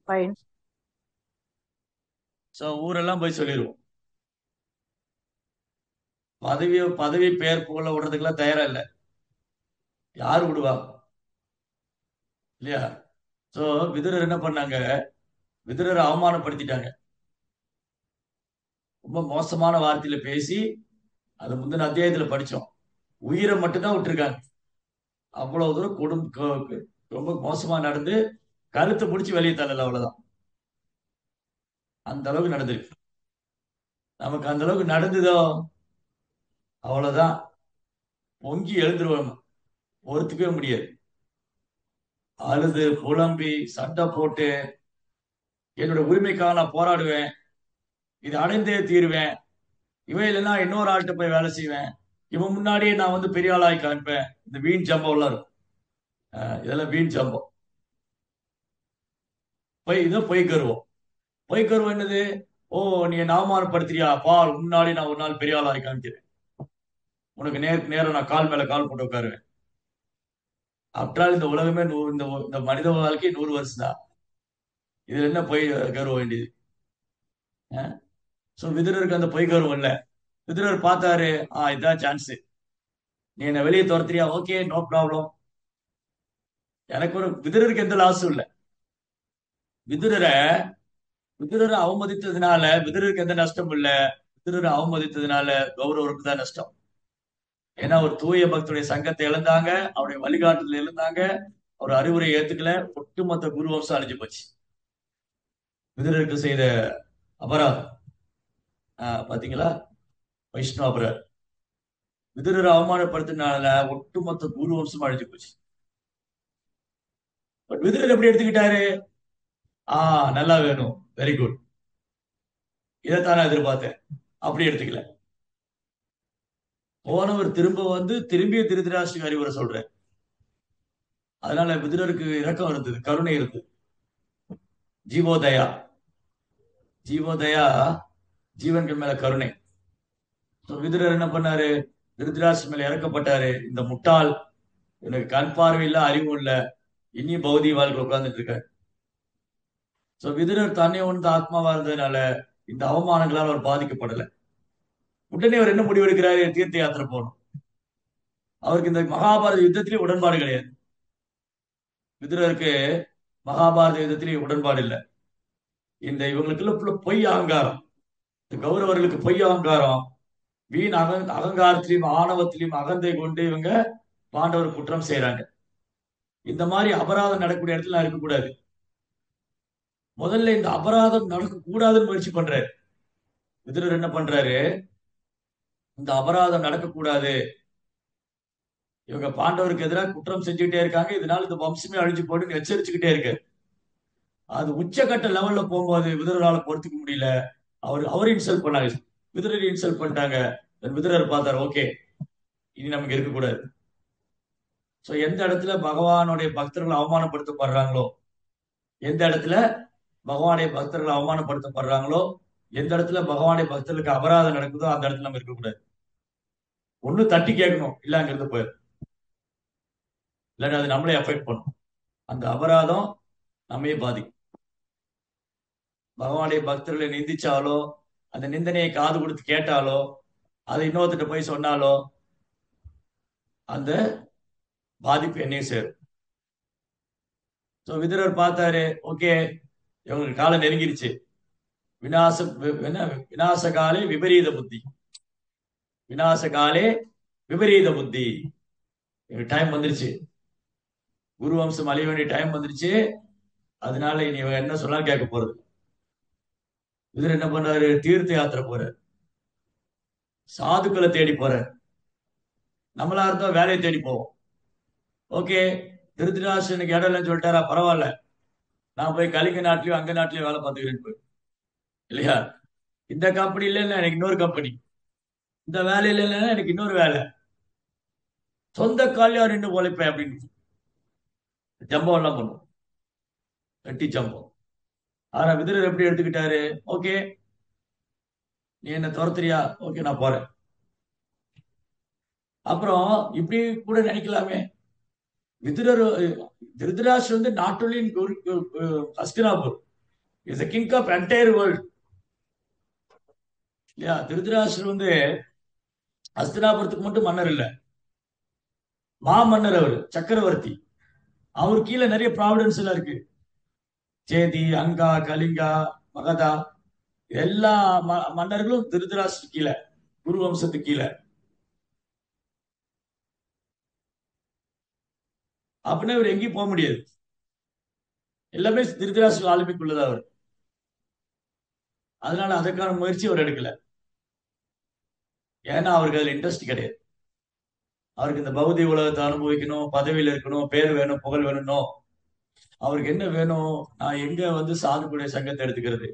ஃபைன். சோ ஊரெல்லாம் போய் சொல்லிடுவோம். பதவி பதவி பெயர் புகழ விடுறதுக்கெல்லாம் தயாரா இல்ல. யாரு விடுவா இல்லையா? சோ விதுரர் என்ன பண்ணாங்க? விதுரரை அவமானப்படுத்திட்டாங்க. ரொம்ப மோசமான வார்த்தையில பேசி, அது முந்தின அத்தியாயத்துல படிச்சோம். உயிரை மட்டும்தான் விட்டுருக்காங்க. அவ்வளவு தூரம் ரொம்ப மோசமா நடந்து கழுத்தை பிடிச்சி வெளியே தள்ளல, அவ்வளவுதான். அந்த அளவுக்கு நடந்திருக்கு. நமக்கு அந்த அளவுக்கு நடந்ததோ அவ்வளவுதான், பொங்கி எழுந்துருவோம், ஒருத்துக்கவே முடியாது. அழுது புலம்பி சண்டை போட்டு, என்னோட உரிமைக்காக நான் போராடுவேன், இதை அடைந்தே தீருவேன், இவன் இல்லைன்னா இன்னொரு ஆள்கிட்ட போய் வேலை செய்வேன், இவன் முன்னாடியே நான் வந்து பெரிய ஆளாய் காமிப்பேன். இந்த வீண் சம்பவம் எல்லாம் இருக்கும். இதெல்லாம் வீண் சம்பவம். இதை பொய் கருவோம். பொய் கருவோம் என்னது? ஓ, நீ என்ன அவமானப்படுத்துறியா, பார் முன்னாடி நான் ஒரு நாள் பெரிய ஆளாய் காமிக்கிறேன், உனக்கு நேருக்கு நேரம் நான் கால் மேல கால் போட்டு உட்காருவேன். ஆஃப்டர் இந்த உலகமே இந்த மனித வாழ்க்கை 100 வருஷம் தான். இதுல என்ன பொய் கருவ வேண்டியது? சோ விதுரருக்கு அந்த பொய் கருவம் இல்ல. விதுரர் பார்த்தாரு, இதான் சான்ஸ், நீ என்ன வெளியே துரத்துறியா, ஓகே நோ ப்ராப்ளம், எனக்கு ஒரு விதுரருக்கு எந்த லாஸும் இல்ல. விதுரரை விதுரரை அவமதித்ததுனால விதுரருக்கு எந்த நஷ்டம் இல்ல. விதுரரை அவமதித்ததுனால கௌரவருக்கு தான் நஷ்டம். ஏன்னா ஒரு தூய பக்தருடைய சங்கத்தை இழந்தாங்க, அவருடைய வழிகாட்டுதல் இழந்தாங்க, அவர் அறிவுரை ஏத்துக்கல, ஒட்டுமொத்த குரு வம்சம் அழிஞ்சு போச்சு. விதுரருக்கு செய்த அபராதம். பாத்தீங்களா? வைஷ்ணவ அபராதம். விதுரரை அவமானப்படுத்தினால ஒட்டுமொத்த குரு வம்சம் அழிஞ்சு போச்சு. பட் விதுரர் எப்படி எடுத்துக்கிட்டாரு? நல்லா வேணும், வெரி குட், இதைத்தான் நான் எதிர்பார்த்தேன், அப்படி எடுத்துக்கல. போனவர் திரும்ப வந்து திரும்பிய திருதராஷ்டிரக்கு அறிவுரை சொல்றேன். அதனால விதுரருக்கு இரக்கம் இருந்தது, கருணை இருந்தது, ஜீவோதயா. ஜீவோதயா, ஜீவன்கள் மேல கருணை. விதுரர் என்ன பண்ணாரு? திருதராஷ்டிர மேல இறக்கப்பட்டாரு. இந்த முட்டாள், எனக்கு கண் பார்வை இல்ல, அறிவும் இல்ல, இனி பௌதிக வாழ்க்கை உட்கார்ந்துட்டு இருக்காரு. விதுரர் தன்னை உணர்ந்த ஆத்மாவா இருந்ததுனால இந்த அவமானங்களால் அவர் பாதிக்கப்படல. உடனே அவர் என்ன முடிவெடுக்கிறாரு? தீர்த்த யாத்திரை போகணும். அவருக்கு இந்த மகாபாரத யுத்தத்திலே உடன்பாடு கிடையாது. விதுரருக்கு மகாபாரத யுத்தத்திலே உடன்பாடு இல்லை. இந்த இவங்களுக்குள்ள பொய் அகங்காரம், இந்த கௌரவர்களுக்கு பொய் அகங்காரம், வீண் அகங்காரத்திலையும் ஆணவத்திலையும் அகந்தை கொண்டு இவங்க பாண்டவர் குற்றம் செய்யறாங்க. இந்த மாதிரி அபராதம் நடக்கக்கூடிய இடத்துல நான் இருக்கக்கூடாது. முதல்ல இந்த அபராதம் நடக்க கூடாதுன்னு முயற்சி பண்றாரு. விதுரர் என்ன பண்றாரு? இந்த அபராதம் நடக்கக்கூடாது, இவங்க பாண்டவருக்கு எதிராக குற்றம் செஞ்சுக்கிட்டே இருக்காங்க, இதனால இந்த வம்சமே அழிஞ்சு போடுன்னு எச்சரிச்சுக்கிட்டே இருக்கு. அது உச்சகட்ட லெவல்ல போகும்போது விதுரரால பொறுத்துக்க முடியல. அவர் இன்சல்ட் பண்ணாங்க, விதுரர் இன்சல்ட் பண்ணிட்டாங்க. விதுரர் பார்த்தாரு, ஓகே இனி நமக்கு இருக்கக்கூடாது. சோ எந்த இடத்துல பகவானுடைய பக்தர்கள் அவமானப்படுத்தப்படுறாங்களோ, எந்த இடத்துல பகவானுடைய பக்தர்கள் அவமானப்படுத்தப்படுறாங்களோ, எந்த இடத்துல பகவானுடைய பக்தர்களுக்கு அபராதம் நடக்குதோ அந்த இடத்துல நம்ம இருக்கக்கூடாது. ஒண்ணு தட்டி கேட்கணும், இல்ல அங்கிருந்து போயிடும், இல்லாட்டி அது நம்மளே அஃபெக்ட் பண்ணும். அந்த அபராதம் நம்மையே பாதிக்கும். பகவானுடைய பக்தர்களை நிந்திச்சாலோ, அந்த நிந்தனையை காது கொடுத்து கேட்டாலோ, அதை இன்னொருத்திட்ட போய் சொன்னாலோ, அந்த பாதிப்பு என்னையும் சேரும். விதுரர் பார்த்தாரு, ஓகே இவங்களுக்கு காலம் நெருங்கிருச்சு, விநாச காலே விபரீத புத்தி, விநாச காலே விபரீத புத்தி, டைம் வந்துருச்சு, குரு வம்சம் அழிய வேண்டிய டைம் வந்துருச்சு, அதனால இனி இவங்க என்ன சொன்னாலும் கேட்க போறது. விதுரர் என்ன பண்றாரு? தீர்த்த யாத்திரை போறாரு, சாதுக்களை தேடி போறாரு. நம்மளா இருந்தா வேலையை தேடி போவோம். ஓகே, திருதராஷ்டிரனுக்கு இடம் இல்லைன்னு சொல்லிட்டாரா, பரவாயில்ல, நான் போய் கலிங்க நாட்டிலயும் அங்க நாட்டிலயும் வேலை பார்த்துக்கிறேன்னு போய், இல்லையா? இந்த கம்பெனி இல்லைன்னா எனக்கு இன்னொரு கம்பெனி, இந்த வேலையில இல்லைன்னா எனக்கு இன்னொரு வேலை, சொந்த காலியா நின்று உழைப்பேன் அப்படின்னு ஜம்பம் எல்லாம் பண்ணும், வெட்டி ஜம்பம். ஆனா விதுரர் எப்படி எடுத்துக்கிட்டாரு? ஓகே, நீ என்ன துரத்துறியா? ஓகே, நான் போறேன். அப்புறம் இப்படி கூட நினைக்கலாமே, விதுரர் திருதராஷ்டிரர் வந்து not only in Hastinapur, is king of entire world, இல்லையா? திருதராஷ்டிரர் வந்து ஹஸ்தினாபுரத்துக்கு மட்டும் மன்னர் இல்ல, மாமன்னர், அவர் சக்கரவர்த்தி. அவர் கீழே நிறைய ப்ராவிடன்ஸ் எல்லாம் இருக்கு. சேதி, அங்கா, கலிங்கா, மகதா, எல்லா மன்னர்களும் திருதராஷ்டிர கீழே, குரு வம்சத்துக்கு கீழே. அப்படின்னா இவர் எங்கேயும் போக முடியாது, எல்லாமே திருதராஷ்டிர ஆளுமைக்குள்ளதா அவர். அதனால அதற்கான முயற்சி அவர் எடுக்கல. ஏன்னா அவருக்கு அதுல இன்ட்ரெஸ்ட் கிடையாது. அவருக்கு இந்த பௌதிக உலகத்தை அனுபவிக்கணும், பதவியில இருக்கணும், பேர் வேணும், புகழ் வேணும்னோ. அவருக்கு என்ன வேணும்? நான் எங்க வந்து சாதுக்குடைய சங்கத்தை எடுத்துக்கிறது,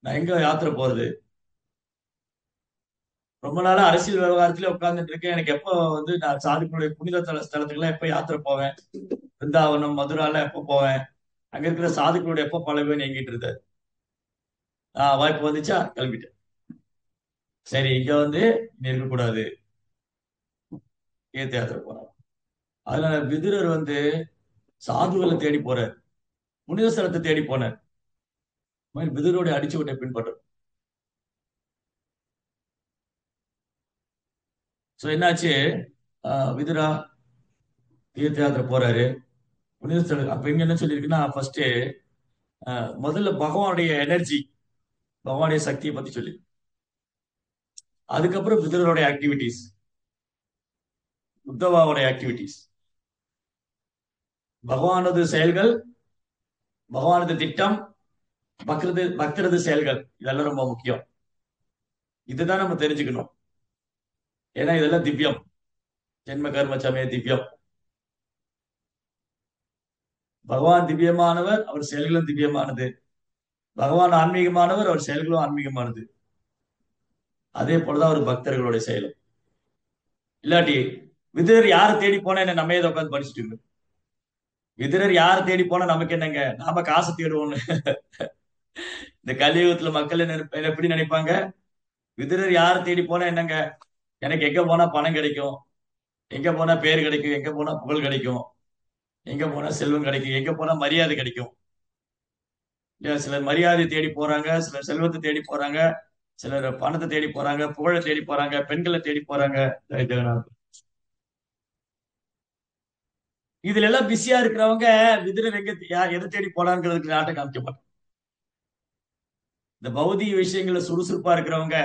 நான் எங்க யாத்திரை போறது? ரொம்ப நாளா அரசியல் விவகாரத்துல உட்கார்ந்துட்டு இருக்கேன், எனக்கு எப்போ வந்து நான் சாதுக்களுடைய புனித ஸ்தலத்துக்குலாம் எப்ப யாத்திரை போவேன், பிருந்தாவனம், மதுரால எப்ப போவேன், அங்க இருக்கிற சாதுக்களோட எப்ப பழகுவேன்னு எங்கிட்டு இருந்தாரு. வாய்ப்பு வந்துச்சா கிளம்பிட்டேன். சரி, இங்க வந்து இனி இருக்கக்கூடாது, தீர்த்த யாத்திரை போறார். அதனால விதுரர் வந்து சாதுகளை தேடி போறார், புனித ஸ்தலத்தை தேடி போனார். விதுரோட அடிச்சு விட்ட பின்பற்ற. சோ என்னாச்சு? விதுரா தீர்த்த யாத்திரை போறாரு, புனித ஸ்தலம். அப்ப இங்க என்ன சொல்லியிருக்குன்னா, ஃபர்ஸ்ட் முதல்ல பகவானுடைய எனர்ஜி, பகவானுடைய சக்தியை பத்தி சொல்லி, அதுக்கப்புறம் விதுரருடைய ஆக்டிவிட்டிஸ், உத்தவாவுடைய ஆக்டிவிட்டிஸ், பகவானது செயல்கள், பகவானது திட்டம், பக்தரது செயல்கள், இதெல்லாம் ரொம்ப முக்கியம். இதுதான் நம்ம தெரிஞ்சுக்கணும். ஏன்னா இதெல்லாம் திவ்யம், ஜென்ம கர்ம சமய திவ்யம். பகவான் திவ்யமானவர், அவர் செயல்களும் திவ்யமானது. பகவான் ஆன்மீகமானவர், அவர் செயல்களும் ஆன்மீகமானது. அதே போலதான் ஒரு பக்தர்களுடைய செயலும். இல்லாட்டி விதுரர் யாரை தேடி போனா என்ன, நம்ம ஏதோ உட்காந்து படிச்சுட்டு இருக்கோம். விதுரர் யாரை தேடி போனா நமக்கு என்னங்க, நாம காசு தேடுவோம்னு. இந்த கலியுகத்துல மக்கள் என்ன எப்படி நினைப்பாங்க? விதுரர் யாரை தேடி போனா என்னங்க, எனக்கு எங்க போனா பணம் கிடைக்கும், எங்க போனா பேர் கிடைக்கும், எங்க போனா புகழ் கிடைக்கும், எங்க போனா செல்வம் கிடைக்கும், எங்க போனா மரியாதை கிடைக்கும். இல்லையா? சிலர் மரியாதை தேடி போறாங்க, சிலர் செல்வத்தை தேடி போறாங்க, சிலர் பணத்தை தேடி போறாங்க, புகழை தேடி போறாங்க, பெண்களை தேடி போறாங்க. ஜெய் ஜெகநாத். இதுல எல்லாம் பிஸியா இருக்கிறவங்க விதுரர் எங்க எதை தேடி போலாங்கிறதுக்கு நாட்டம் காமிக்க மாட்டாங்க. இந்த பௌதிக விஷயங்கள சுறுசுறுப்பா இருக்கிறவங்க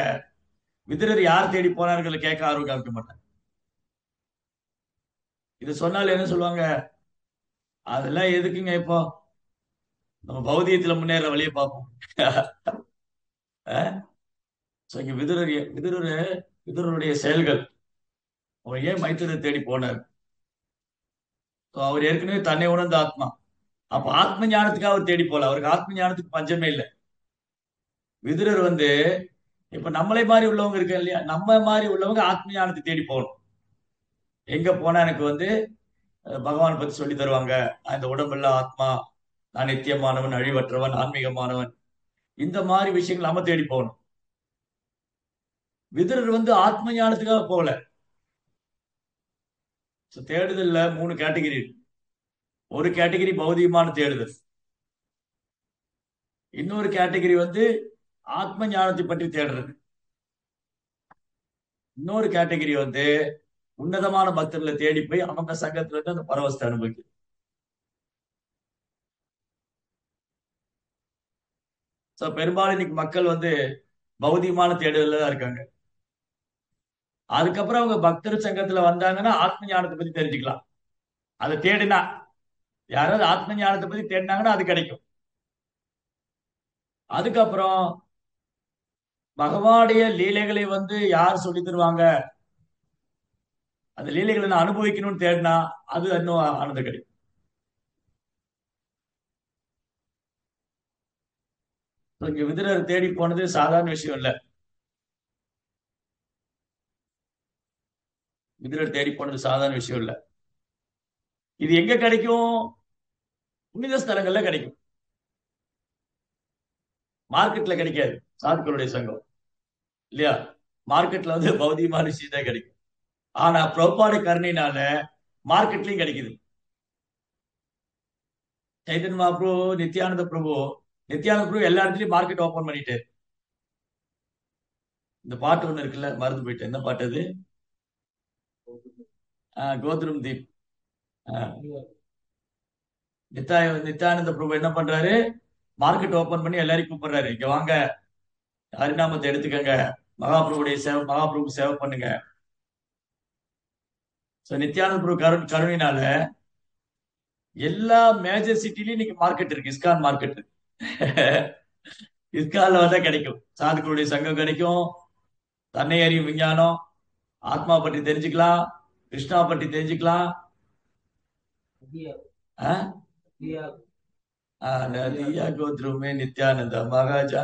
விதுரர் யார் தேடி போனாங்கிறத கேட்க ஆர்வம் காமிக்க மாட்டாங்க. இது சொன்னாலும் என்ன சொல்லுவாங்க? அதெல்லாம் எதுக்குங்க, இப்போ நம்ம பௌதிகத்துல முன்னேற வழியை பார்ப்போம். சோ இங்க விதுரருடைய செயல்கள், அவர் ஏன் மைத்திரரை தேடி போனார்? So அவர் ஏற்கனவே தன்னை உணர்ந்த ஆத்மா. அப்ப ஆத்ம ஞானத்துக்காக அவர் தேடி போல, அவருக்கு ஆத்ம ஞானத்துக்கு பஞ்சமே இல்லை. விதுரர் வந்து இப்ப நம்மளை மாதிரி உள்ளவங்க இருக்க இல்லையா, நம்ம மாதிரி உள்ளவங்க ஆத்ம ஞானத்தை தேடி போகணும். எங்க போனா எனக்கு வந்து பகவான் பத்தி சொல்லி தருவாங்க, நான் இந்த உடம்புல ஆத்மா, நான் நித்தியமானவன், அழிவற்றவன், ஆன்மீகமானவன், இந்த மாதிரி விஷயங்கள் நம்ம தேடி போகணும். விதுரர் வந்து ஆத்ம ஞானத்துக்காக போகல. தேடுதல்ல 3 கேட்டகரி இருக்கு. ஒரு கேட்டகரி பௌதிகமான தேடுதல், இன்னொரு கேட்டகரி வந்து ஆத்ம ஞானத்தை பற்றி தேடுறது, இன்னொரு கேட்டகரி வந்து உன்னதமான பக்தர்களை தேடி போய் அவங்க சங்கத்துல இருந்து அந்த பரவசத்தை அனுபவிக்கும். சோ பெரும்பாலும் இன்னைக்கு மக்கள் வந்து பௌதிகமான தேடுதல்ல தான் இருக்காங்க. அதுக்கப்புறம் அவங்க பக்தர் சங்கத்துல வந்தாங்கன்னா ஆத்ம ஞானத்தை பத்தி தெரிஞ்சுக்கலாம். அதை தேடினா, யாராவது ஆத்ம ஞானத்தை பத்தி தேடினாங்கன்னா அது கிடைக்கும். அதுக்கப்புறம் பகவானுடைய லீலைகளை வந்து யார் சொல்லி தருவாங்க, அந்த லீலைகளை நான் அனுபவிக்கணும்னு தேடினா அது இன்னும் ஆனந்தம் கிடைக்கும். இங்க விதுரர் தேடி போனது சாதாரண விஷயம் இல்ல. விதுரர் தேடி போனது சாதாரண விஷயம் இல்ல. இது எங்க கிடைக்கும்? புனித ஸ்தலங்கள்ல கிடைக்கும். மார்க்கெட்ல கிடைக்காது சாதுக்களுடைய சங்கம், இல்லையா? மார்க்கெட்ல வந்து பௌதிகமான விஷயம் தான் கிடைக்கும். ஆனா பிரபாட கருணையினால மார்க்கெட்லயும் கிடைக்குது. சைதன்ய மகாபிரபு, நித்யானந்த பிரபு, நித்யானந்த பிரபு எல்லா இடத்துலயும் மார்க்கெட் ஓபன் பண்ணிட்டு. இந்த பாட்டு ஒண்ணு இருக்குல்ல, மறந்து போயிட்டேன், என்ன பாட்டு அது? கோத்ரும் தீப். ஆஹ், நித்யானந்த பிரபு என்ன பண்றாரு? மார்க்கெட் ஓபன் பண்ணி எல்லாரையும் கூப்பிடுறாரு, இங்க வாங்க, ஹரிநாமத்தை எடுத்துக்கங்க, மகாபிரபுடைய சேவை, மகாபிரபு சேவை பண்ணுங்க. சோ நித்யானந்த பிரபு கருணையினால எல்லா மேஜர் சிட்டிலயும் இன்னைக்கு மார்க்கெட் இருக்கு, இஸ்கான் மார்க்கெட். இஸ்கான்ல வந்தா கிடைக்கும், சாதுக்களுடைய சங்கம் கிடைக்கும், தன்னை அறியும் விஞ்ஞானம், ஆத்மா பற்றி தெரிஞ்சுக்கலாம், கிருஷ்ணா பற்றி தெரிஞ்சுக்கலாம். ஆஹ்? नदिया गोत्र में नित्यानंद महाराजा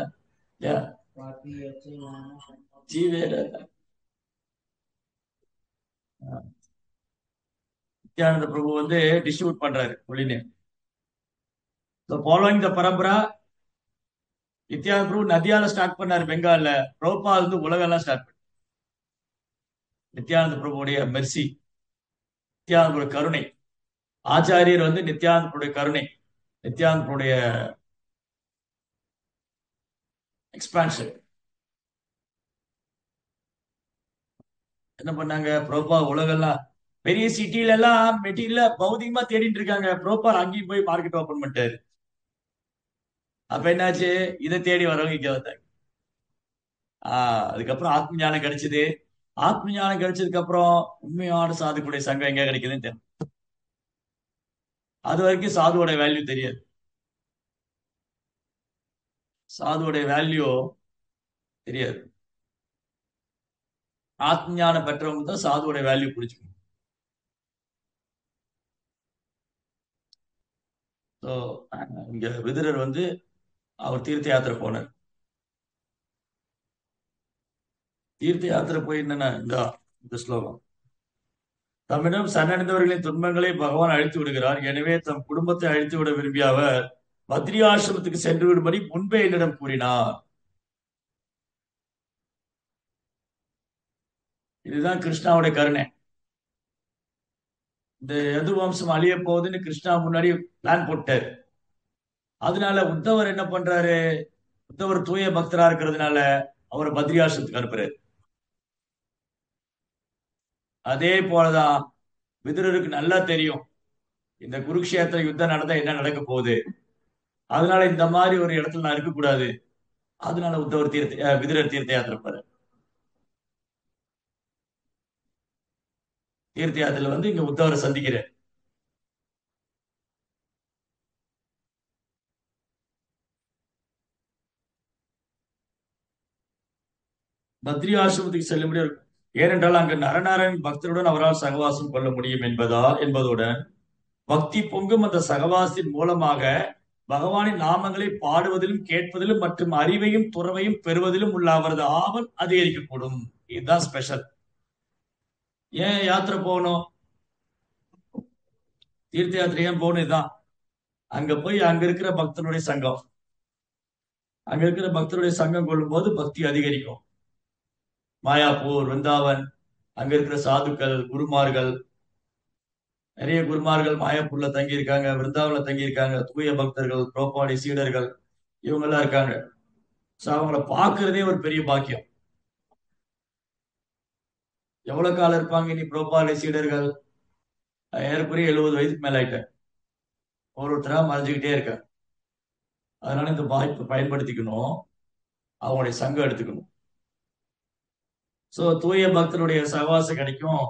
या जीवे रहता। நித்யானந்த பிரபு வந்து டிஸ்ட்ரிபியூட் பண்றாரு ஒளினே. ஃபாலோயிங் த பரம்பரா, நித்யானந்த பிரபு நதியால ஸ்டார்ட் பண்ணாரு பெங்கால்ல, பிரபுபாத் வந்து உலகம் எல்லாம் ஸ்டார்ட் பண்ணாரு. நித்யானந்த பிரபுடைய மெர்சி, நித்யானந்த பிரபு கருணை, ஆச்சாரியர் வந்து நித்யானந்த பிரபுடைய கருணை, நித்யானந்த பிரபுடைய எக்ஸ்பான்ஷன். என்ன பண்ணாங்க? பிரபா உலகெல்லாம் பெரிய சிட்டில எல்லாம் மெட்டீரியல் பௌதிகமா தேடிட்டு இருக்காங்க, ப்ரோப்பா அங்கேயும் போய் மார்க்கெட் ஓபன் பண்ணிட்டாரு. அப்ப என்னாச்சு? இதை தேடி வரவங்க இங்க வந்தாங்க. அதுக்கப்புறம் ஆத்ம ஞானம் கிடைச்சது. ஆத்ம ஞானம் கிடைச்சதுக்கு அப்புறம் உண்மையான சாதுக்குடைய சங்கம் எங்க கிடைக்குதுன்னு தெரியும். அது வரைக்கும் சாதுவோட வேல்யூ தெரியாது. சாதுவோட வேல்யூ தெரியாது. ஆத்ம ஞானம் பெற்றவங்க தான் சாதுவோட வேல்யூ புரிஞ்சுக்கணும். ஸோ இங்க விதுரர் வந்து அவர் தீர்த்த யாத்திரை போனார். தீர்த்த யாத்திரை போய் என்னன்னா இந்த ஸ்லோகம், தம்மிடம் சரணடைந்தவர்களின் துன்பங்களை பகவான் அழித்து விடுகிறார், எனவே தம் குடும்பத்தை அழித்து விட விரும்பிய அவர் பத்ரி ஆசிரமத்துக்கு சென்று விடும்படி முன்பே என்னிடம் கூறினார். இதுதான் கிருஷ்ணாவுடைய கருணை. இந்த யது வம்சம் அழிய போகுதுன்னு கிருஷ்ணா முன்னாடி பிளான் போட்டாரு. அதனால உத்தவர் என்ன பண்றாரு? உத்தவர் தூய பக்தரா இருக்கிறதுனால அவரை பத்ரி ஆசிரமத்துக்கு அனுப்புறாரு. அதே போலதான் விதுரருக்கு நல்லா தெரியும் இந்த குருக்ஷேத்திர யுத்தம் நடந்தா என்ன நடக்க போகுது, அதனால இந்த மாதிரி ஒரு இடத்துல நான் இருக்கக்கூடாது. அதனால உத்தவர் விதுரர் தீர்த்த யாத்திரை போறாரு. தீர்த்த யாத்திரையில வந்து இங்க உத்தவரை சந்திக்கிறார். பத்ரி ஆசிரமத்துக்கு செல்லும்படி இருக்கும். ஏனென்றால் அங்கு நரநாராயண் பக்தருடன் அவரால் சகவாசம் கொள்ள முடியும் என்பதுடன் பக்தி பொங்கும் அந்த சகவாசத்தின் மூலமாக பகவானின் நாமங்களை பாடுவதிலும் கேட்பதிலும் மற்றும் அறிவையும் துறவையும் பெறுவதிலும் உள்ள அவரது ஆவல் அதிகரிக்கக்கூடும். இதுதான் ஸ்பெஷல். ஏன் யாத்திரை போகணும்? தீர்த்த யாத்திரை ஏன் போகணும்? இதுதான். அங்க போய் அங்க இருக்கிற பக்தனுடைய சங்கம், அங்க இருக்கிற பக்தருடைய சங்கம் கொள்ளும் போது பக்தி அதிகரிக்கும். மாயாப்பூர், விருந்தாவன், அங்க இருக்கிற சாதுக்கள், குருமார்கள், நிறைய குருமார்கள் மாயாப்பூர்ல தங்கி இருக்காங்க, விருந்தாவன்ல தங்கி இருக்காங்க, தூய பக்தர்கள், புரோபாடி சீடர்கள், இவங்க எல்லாம் இருக்காங்க. சோ அவங்கள பாக்குறதே ஒரு பெரிய பாக்கியம். எவ்வளவு காலம் இருப்பாங்க இனி புரோபாடி சீடர்கள்? ஏறக்குறைய 70 வயதுக்கு மேல ஆயிட்டாங்க. ஒருத்தரா மறைஞ்சுக்கிட்டே இருக்காங்க. அதனால இந்த வாய்ப்பை பயன்படுத்திக்கணும், அவங்களுடைய சங்கம் எடுத்துக்கணும். சோ தூய பக்தருடைய சகவாசம் கிடைக்கும்.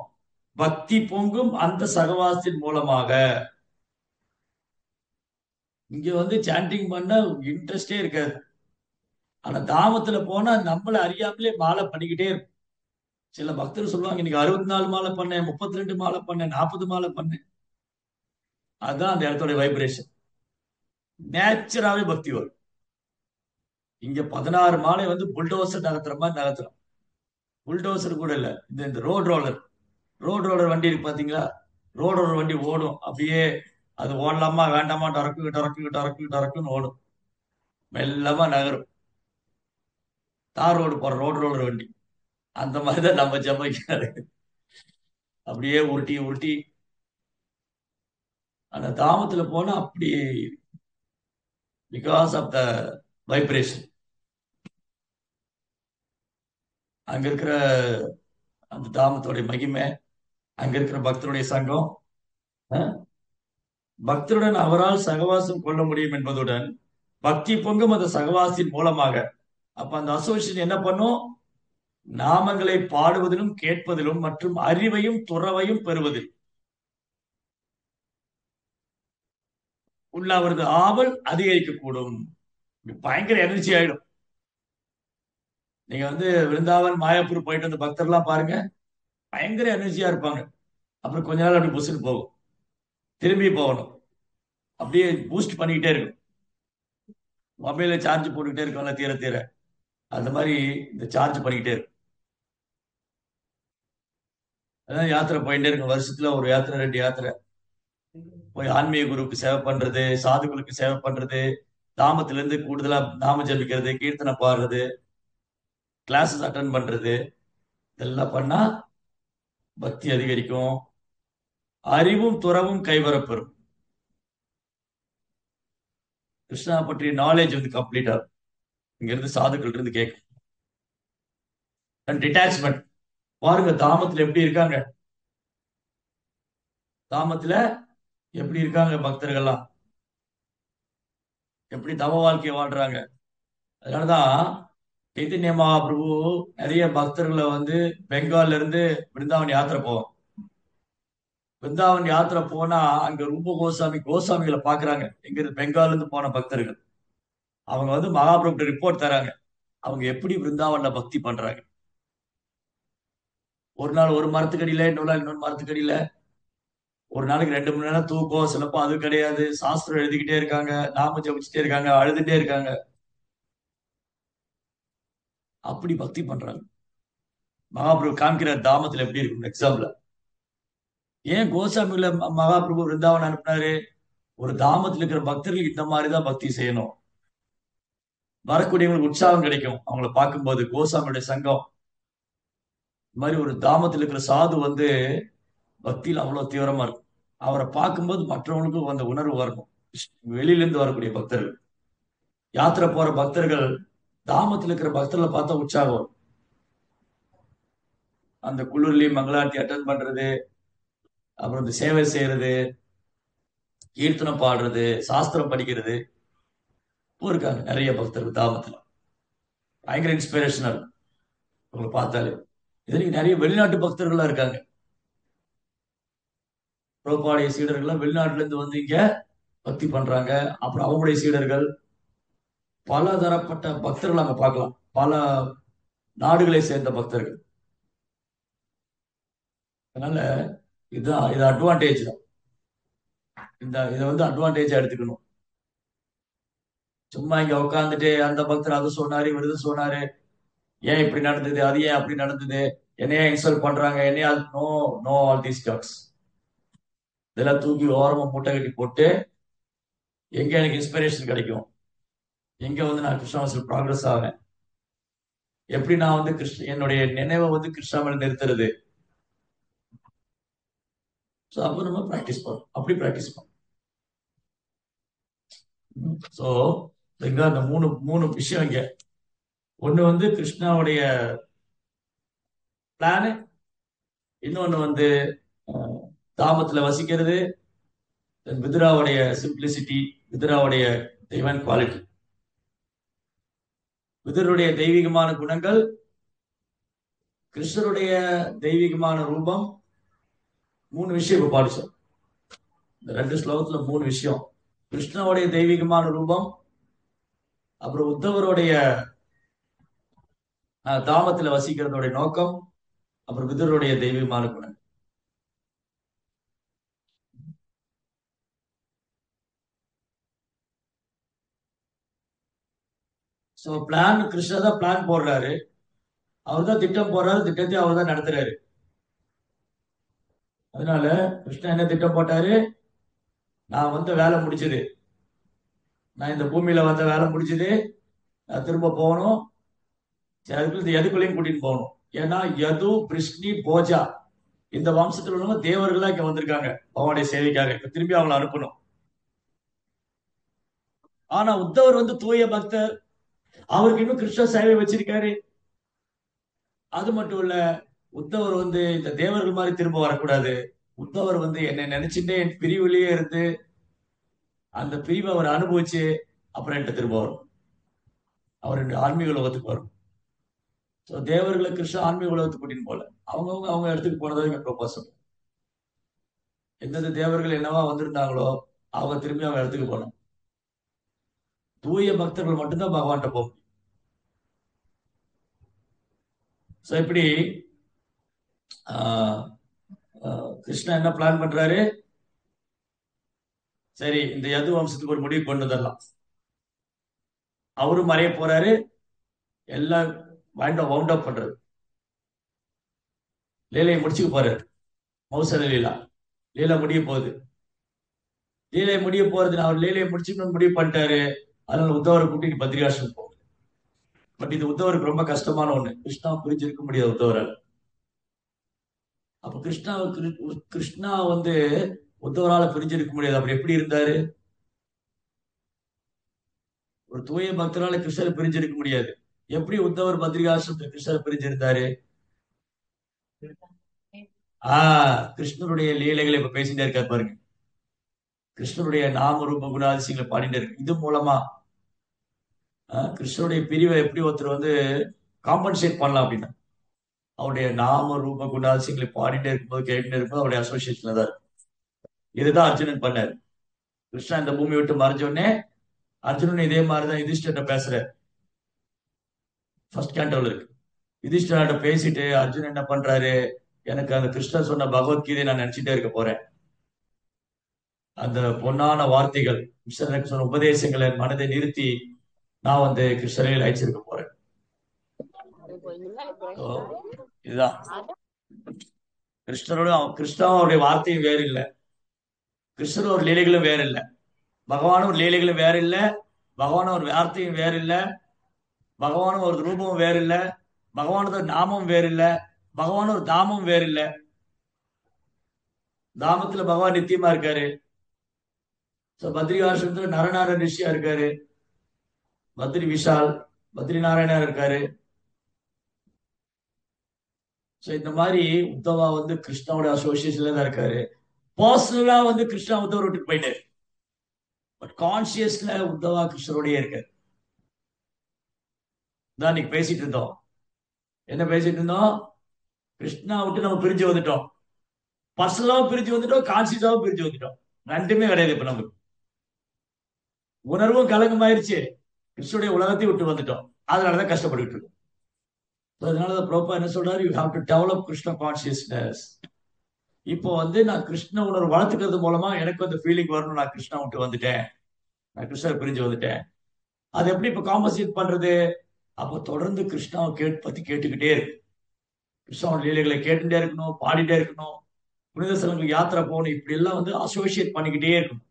பக்தி பொங்கும் அந்த சகவாசத்தின் மூலமாக. இங்க வந்து சாண்டிங் பண்ண இன்ட்ரெஸ்டே இருக்காது. ஆனா தாமத்துல போனா நம்மள அறியாமலே மாலை பண்ணிக்கிட்டே இருக்கும். சில பக்தர் சொல்லுவாங்க, இன்னைக்கு 64 மாலை பண்ணேன், 32 மாலை பண்ணேன், 40 மாலை பண்ணேன். அதுதான் அந்த இடத்தோட வைப்ரேஷன். நேச்சுராவே பக்தி வரும். இங்க 16 மாலை வந்து புல்டோசர் நகர்த்துற மாதிரி நகர்த்துறோம். புல்டோசர் கூட இல்ல, இந்த இந்த ரோட் ரோலர் வண்டி இருக்கு பாத்தீங்களா? ரோட் ரோலர் வண்டி ஓடும் அப்படியே. அது ஓடலாமா வேண்டாமா, டொரக்கு டொரக்கு டொரக்கு டொரக்குன்னு ஓடும். மெல்லமா நகரும். தார் ரோடு போற ரோட் ரோலர் வண்டி. அந்த மாதிரிதான் நம்ம ஜமைக்காது. அப்படியே உருட்டி உருட்டி. ஆனா தாமத்துல போனா அப்படி, பிகாஸ் ஆஃப் த வைப்ரேஷன். அங்க இருக்கிற அந்த தாமத்தோடைய மகிமை, அங்க இருக்கிற பக்தருடைய சங்கம். அஹ், பக்தருடன் அவரால் சகவாசம் கொள்ள முடியும் என்பதுடன் பக்தி பொங்கும் அந்த சகவாசத்தின் மூலமாக, அப்ப அந்த அசோசியேஷன் என்ன பண்ணும்? நாமங்களை பாடுவதிலும் கேட்பதிலும் மற்றும் அறிவையும் துறவையும் பெறுவதில் உள்ள அவரது ஆவல் அதிகரிக்கக்கூடும். பயங்கர எனர்ஜி ஆயிடும். நீங்க வந்து விருந்தாவன் மாயாப்பூர் போயிட்டு வந்த பக்தர்லாம் பாருங்க, பயங்கர எனர்ஜியா இருப்பாங்க. அப்புறம் கொஞ்ச நாள் அப்படி புசுன்னு போகும், திரும்பி போகணும். அப்படியே பூஸ்ட் பண்ணிக்கிட்டே இருக்கும். மொபைல சார்ஜ் போட்டுக்கிட்டே இருக்கோம்ல, தீர தீர அந்த மாதிரி இந்த சார்ஜ் பண்ணிக்கிட்டே இருக்கும். அதான் யாத்திரை போயிட்டே இருக்கும். வருஷத்துல ஒரு யாத்திரை, 2 யாத்திரை போய் ஆன்மீக குருவுக்கு சேவை பண்றது, சாதுக்களுக்கு சேவை பண்றது, தாமத்துல இருந்து கூடுதலா நாம ஜபிக்கிறது, கீர்த்தனை பாடுறது, கிளாஸஸ் அட்டன் பண்றது, இதெல்லாம் பண்ணா பக்தி அதிகரிக்கும், அறிவும் துறவும் கைவரப்பெறும். கிருஷ்ணா பற்றிய நாலேஜ் வந்து கம்ப்ளீட் ஆகும். இங்க இருந்து சாதுக்கள் இருந்து கேட்கும். டிட்டாச்மெண்ட் பாருங்க, தாமத்துல எப்படி இருக்காங்க. தாமத்துல எப்படி இருக்காங்க பக்தர்கள்லாம், எப்படி தவ வாழ்க்கையை வாழ்றாங்க. அதனாலதான் சைத்தன்ய மகாபிரபு நிறைய பக்தர்களை வந்து பெங்கால்ல இருந்து பிருந்தாவன் யாத்திரை போவோம். பிருந்தாவன் யாத்திரை போனா அங்க ரூப கோசாமிகளை பாக்குறாங்க. எங்க இருந்து? பெங்கால்ல இருந்து போன பக்தர்கள். அவங்க வந்து மகாபிரபு ரிப்போர்ட் தராங்க, அவங்க எப்படி பிருந்தாவன்ல பக்தி பண்றாங்க. ஒரு நாள் ஒரு மரத்துக்கடியில, இன்னொரு நாள் இன்னொரு மரத்துக்கடியில, ஒரு நாளைக்கு 2 மணி நேரம் தூக்கம், சிலப்போ அது கிடையாது. சாஸ்திரம் எழுதிக்கிட்டே இருக்காங்க, நாம ஜபிச்சுட்டே இருக்காங்க, அழுதுட்டே இருக்காங்க. அப்படி பக்தி பண்றாங்க. மகாபிரபு காமிக்கிற தாமத்துல எப்படி இருக்கும் எக்ஸாம்பிள். ஏன் கோசாமியில மகாபிரபு விருந்தாவன் அனுப்புனாரு? ஒரு தாமத்தில் இருக்கிற பக்தர்கள் இந்த மாதிரிதான் பக்தி செய்யணும். வரக்கூடியவங்களுக்கு உற்சாகம் கிடைக்கும் அவங்கள பார்க்கும்போது. கோசாமியுடைய சங்கம் இந்த மாதிரி ஒரு தாமத்தில் இருக்கிற சாது வந்து பக்தியில் அவ்வளவு தீவிரமா இருக்கும். அவரை பார்க்கும்போது மற்றவங்களுக்கும் அந்த உணர்வு வரணும். வெளியில இருந்து வரக்கூடிய பக்தர்கள், யாத்திரை போற பக்தர்கள், தாமத்தில் இருக்கிற பக்தர்களை பார்த்தா உற்சாகம் வரும். அந்த குளிர்லயும் மங்களாட்டி அட்டன் பண்றது, அப்புறம் இந்த சேவை செய்யறது, கீர்த்தனம் பாடுறது, சாஸ்திரம் படிக்கிறது. இப்போ இருக்காங்க நிறைய பக்தர்கள் தாமத்துல, பயங்கர இன்ஸ்பிரேஷனா இருக்கும் உங்களை பார்த்தாலே. இதுல நிறைய வெளிநாட்டு பக்தர்கள்லாம் இருக்காங்க. புரோபாடைய சீடர்கள்லாம் வெளிநாட்டுல இருந்து வந்து இங்க பக்தி பண்றாங்க. அப்புறம் அவங்களுடைய சீடர்கள், பல தரப்பட்ட பக்தர்கள் அங்க பார்க்கலாம். பல நாடுகளை சேர்ந்த பக்தர்கள். அதனால இது அட்வான்டேஜ் தான். இதை வந்து அட்வான்டேஜா எடுத்துக்கணும். சும்மா இங்க உட்காந்துட்டு அந்த பக்தர் அது சொன்னாரு, இவர் இது சொன்னாரு, ஏன் இப்படி நடந்தது, அது ஏன் அப்படி நடந்தது, என்னையா இன்சல்ட் பண்றாங்க, என்னையா, no no all these talks. இதெல்லாம் தூக்கி ஓரமா மூட்டை கட்டி போட்டு, எங்க எனக்கு இன்ஸ்பிரேஷன் கிடைக்கும், எங்க வந்து நான் கிருஷ்ணாவாசல் ப்ராக்ரஸ் ஆவேன், எப்படி நான் வந்து என்னுடைய நினைவை வந்து கிருஷ்ணாவில் நிறுத்துறது. ஸோ அப்போ நம்ம ப்ராக்டிஸ் பண்ணோம், அப்படி ப்ராக்டிஸ் பண்ணோம். ஸோ இங்க அந்த மூணு மூணு விஷயம் இங்க. ஒண்ணு வந்து கிருஷ்ணாவுடைய பிளானு, இன்னொன்னு வந்து தாமத்துல வசிக்கிறது, விதுராவுடைய சிம்பிளிசிட்டி, விதுராவுடைய தெய்வன் குவாலிட்டி, விதுருடைய தெய்வீகமான குணங்கள், கிருஷ்ணருடைய தெய்வீகமான ரூபம். 3 விஷயம் இப்ப பாடிச்சோம். இந்த 2 ஸ்லோகத்துல 3 விஷயம். கிருஷ்ணனுடைய தெய்வீகமான ரூபம், அப்புறம் உத்தவருடைய தாமத்துல வசிக்கிறதோட நோக்கம், அப்புறம் விதுரருடைய தெய்வீகமான குணம். ஸோ பிளான் கிருஷ்ணர் தான் பிளான் போடுறாரு, அவர் தான் திட்டம் போடுறாரு, திட்டத்தை அவர் தான் நடத்துறாரு. அதனால கிருஷ்ணன் என்ன திட்டம் போட்டாரு? நான் வந்த வேலை முடிச்சது, நான் இந்த பூமியில வந்த வேலை முடிச்சது, நான் திரும்ப போகணும். அதுக்குள்ள இந்த எதுக்குள்ளேயும் கூட்டிட்டு போகணும். ஏன்னா யது பிருஷ்ணி போஜா இந்த வம்சத்தில் உள்ளவங்க தேவர்களா இங்க வந்திருக்காங்க பகவானுடைய சேவைக்காக. இப்ப திரும்பி அவங்களை அனுப்பணும். ஆனா உத்தவர் வந்து தூய பக்தர், அவருக்கு இன்னும் கிருஷ்ண சேவை வச்சிருக்காரு. அது மட்டும் இல்ல, உத்தவர் வந்து இந்த தேவர்கள் மாதிரி திரும்ப வரக்கூடாது. உத்தவர் வந்து என்னை நினைச்சுட்டே என் பிரிவிலேயே இருந்து அந்த பிரிவை அவர் அனுபவிச்சு அப்புறம் என்கிட்ட திரும்ப வரும். அவர் ஆன்மீக உலகத்துக்கு வரும். ஸோ தேவர்களை கிருஷ்ண ஆன்மீக உலகத்துக்கு கூட்டின்னு போல, அவங்கவுங்க அவங்க இடத்துக்கு போனதாக எங்க ப்ரொபோசல். எந்தெந்த தேவர்கள் என்னவா வந்திருந்தாங்களோ அவங்க திரும்பி அவங்க இடத்துக்கு போகணும். தூய பக்தர்கள் மட்டும்தான் பகவான்கிட்ட போகும். ஸோ இப்படி ஆஹ், கிருஷ்ணா என்ன பிளான் பண்றாரு? சரி, இந்த யது வம்சத்துக்கு ஒரு முடிவு கொண்டு வந்துடலாம். அவரும் மறைய போறாரு, எல்லாம் வவுண்ட் அப் பண்றது, லீலையை முடிச்சுக்க போறாரு. மௌசல லீலா, லீலா முடிய போகுது. லீலை முடிய போறது, அவர் லீலையை முடிச்சுக்கணும்னு முடிவு பண்ணிட்டாரு. அதனால உத்தவரை கூட்டிட்டு பத்ரிகாசிரமம் போகுது. பட் இது உத்தவருக்கு ரொம்ப கஷ்டமான ஒண்ணு. கிருஷ்ணாவை புரிஞ்சிருக்க முடியாது உத்தவரால். அப்ப கிருஷ்ணா வந்து உத்தவரால பிரிஞ்சிருக்க முடியாது. அப்படி எப்படி இருந்தாரு? ஒரு தூய பக்தரால கிருஷ்ணரை பிரிஞ்சிருக்க முடியாது. எப்படி உத்தவர் பத்ரிகாசிரமத்தில் கிருஷ்ணரை பிரிஞ்சிருந்தாரு? கிருஷ்ணருடைய லீலைகளை இப்ப பேசிட்டே இருக்காரு பாருங்க. கிருஷ்ணருடைய நாம ரூப குணாதிசயங்களை பாடிட்டே இருக்கு. இது மூலமா கிருஷ்ணருடைய பிரிவை எப்படி ஒருத்தர் வந்து காம்பன்சேட் பண்ணலாம் அப்படின்னா, அவருடைய நாம ரூப குணாதிசயங்களை பாடிட்டே இருக்கும்போது கேட்டுட்டே இருக்கும்போது அவருடைய அசோசியேஷன்ல தான் இருக்கு. இதுதான் அர்ஜுனன் பண்ணாரு. கிருஷ்ணா இந்த பூமி விட்டு மறைஞ்ச உடனே அர்ஜுனன் இதே மாதிரிதான் யுதிஷ்டர்கிட்ட பேசுறாரு. ஃபர்ஸ்ட் கேண்டோல இருக்கு. யுதிஷ்டர்கிட்ட பேசிட்டு அர்ஜுனன் என்ன பண்றாரு? எனக்கு அந்த கிருஷ்ணர் சொன்ன பகவத்கீதையை நான் நினைச்சிட்டே இருக்க போறேன். அந்த பொன்னான வார்த்தைகள், கிருஷ்ணனுக்கு சொன்ன உபதேசங்களை மனதை நிறுத்தி நான் வந்து கிருஷ்ணரையில் அழைச்சிருக்க போறேன். இதுதான் கிருஷ்ணாவும் அவருடைய வார்த்தையும் வேறு இல்லை, கிருஷ்ணர் ஒரு லீலைகளும் வேறு இல்லை, பகவானும் ஒரு லீலைகளும் வேறு இல்லை, பகவானும் ஒரு வார்த்தையும் வேறு இல்லை, பகவானும் ஒரு ரூபமும் வேறு இல்லை, பகவானோட நாமம் வேறு இல்லை, பகவானும் ஒரு தாமம் வேறு இல்லை. தாமத்துல பகவான் நித்தியமா இருக்காரு. பத்ரிகாசிரமத்துல நரநாராயண ரிஷியா இருக்காரு. பத்ரி விஷால், பத்ரி நாராயணர் இருக்காரு. இந்த மாதிரி உத்தவா வந்து கிருஷ்ணாவோட அசோசியேஷன்ல தான் இருக்காரு. பர்சனலா வந்து கிருஷ்ணா உத்தவர் விட்டுட்டு போயிட்டாரு. பட் கான்சியஸ்ல உத்தவா கிருஷ்ணரோடய இருக்காரு. தான் இன்னைக்கு பேசிட்டு இருந்தோம். என்ன பேசிட்டு இருந்தோம்? கிருஷ்ணா விட்டு நம்ம பிரிஞ்சு வந்துட்டோம். பர்சனலாவும் பிரிஞ்சு வந்துட்டோம், கான்சியஸாவும் பிரிஞ்சு வந்துட்டோம். ரெண்டுமே கிடையாது இப்ப நமக்கு. உணர்வும் கலங்கமாயிருச்சு, கிருஷ்ணனுடைய உலகத்தை விட்டு வந்துட்டோம். அதனாலதான் கஷ்டப்பட்டு இருக்கோம். அதனாலதான் ப்ரோப்பா என்ன சொல்றாரு? You have to develop Krishna consciousness. இப்போ வந்து நான் கிருஷ்ண உணர்வு வளர்த்துக்கிறது மூலமா எனக்கு வந்து ஃபீலிங் வரணும், நான் கிருஷ்ணா விட்டு வந்துட்டேன், நான் கிருஷ்ணரை பிரிஞ்சு வந்துட்டேன். அது எப்படி இப்ப காம்பன்சேட் பண்றது? அப்ப தொடர்ந்து கிருஷ்ணாவை பத்தி கேட்டுக்கிட்டே இருக்கு. கிருஷ்ணாவோட லீலைகளை கேட்டுட்டே இருக்கணும், பாடிட்டே இருக்கணும், புனித ஸ்தலங்களுக்கு யாத்திரை போகணும். இப்படி எல்லாம் வந்து அசோசியேட் பண்ணிக்கிட்டே இருக்கணும்.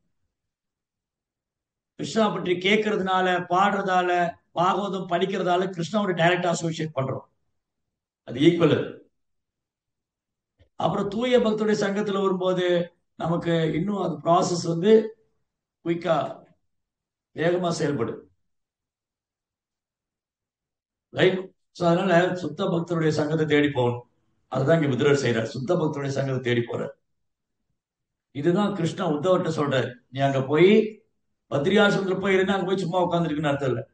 கிருஷ்ணா பற்றி கேட்கறதுனால, பாடுறதால, பாகவதம் படிக்கிறதால கிருஷ்ணாவோட டைரக்டா அசோசியேட் பண்றோம். அது ஈக்குவல். அப்புறம் தூய பக்தருடைய சங்கத்துல வரும்போது நமக்கு இன்னும் அது ப்ராசஸ் வந்து குயிக்கா வேகமா செயல்படும். ரைட். சோ அதனால சுத்த பக்தருடைய சங்கத்தை தேடி போகணும். அதுதான் இங்க விதுரர் செய்யறார். சுத்த பக்தருடைய சங்கத்தை தேடி போறார். இதுதான் கிருஷ்ணா உத்தவர்கிட்ட சொல்றாரு. நீ அங்க போய் பத்ரிகாசிரமத்துல போய் இருந்தா அங்க போய் சும்மா உட்காந்துருக்குன்னு அர்த்தம் இல்லை.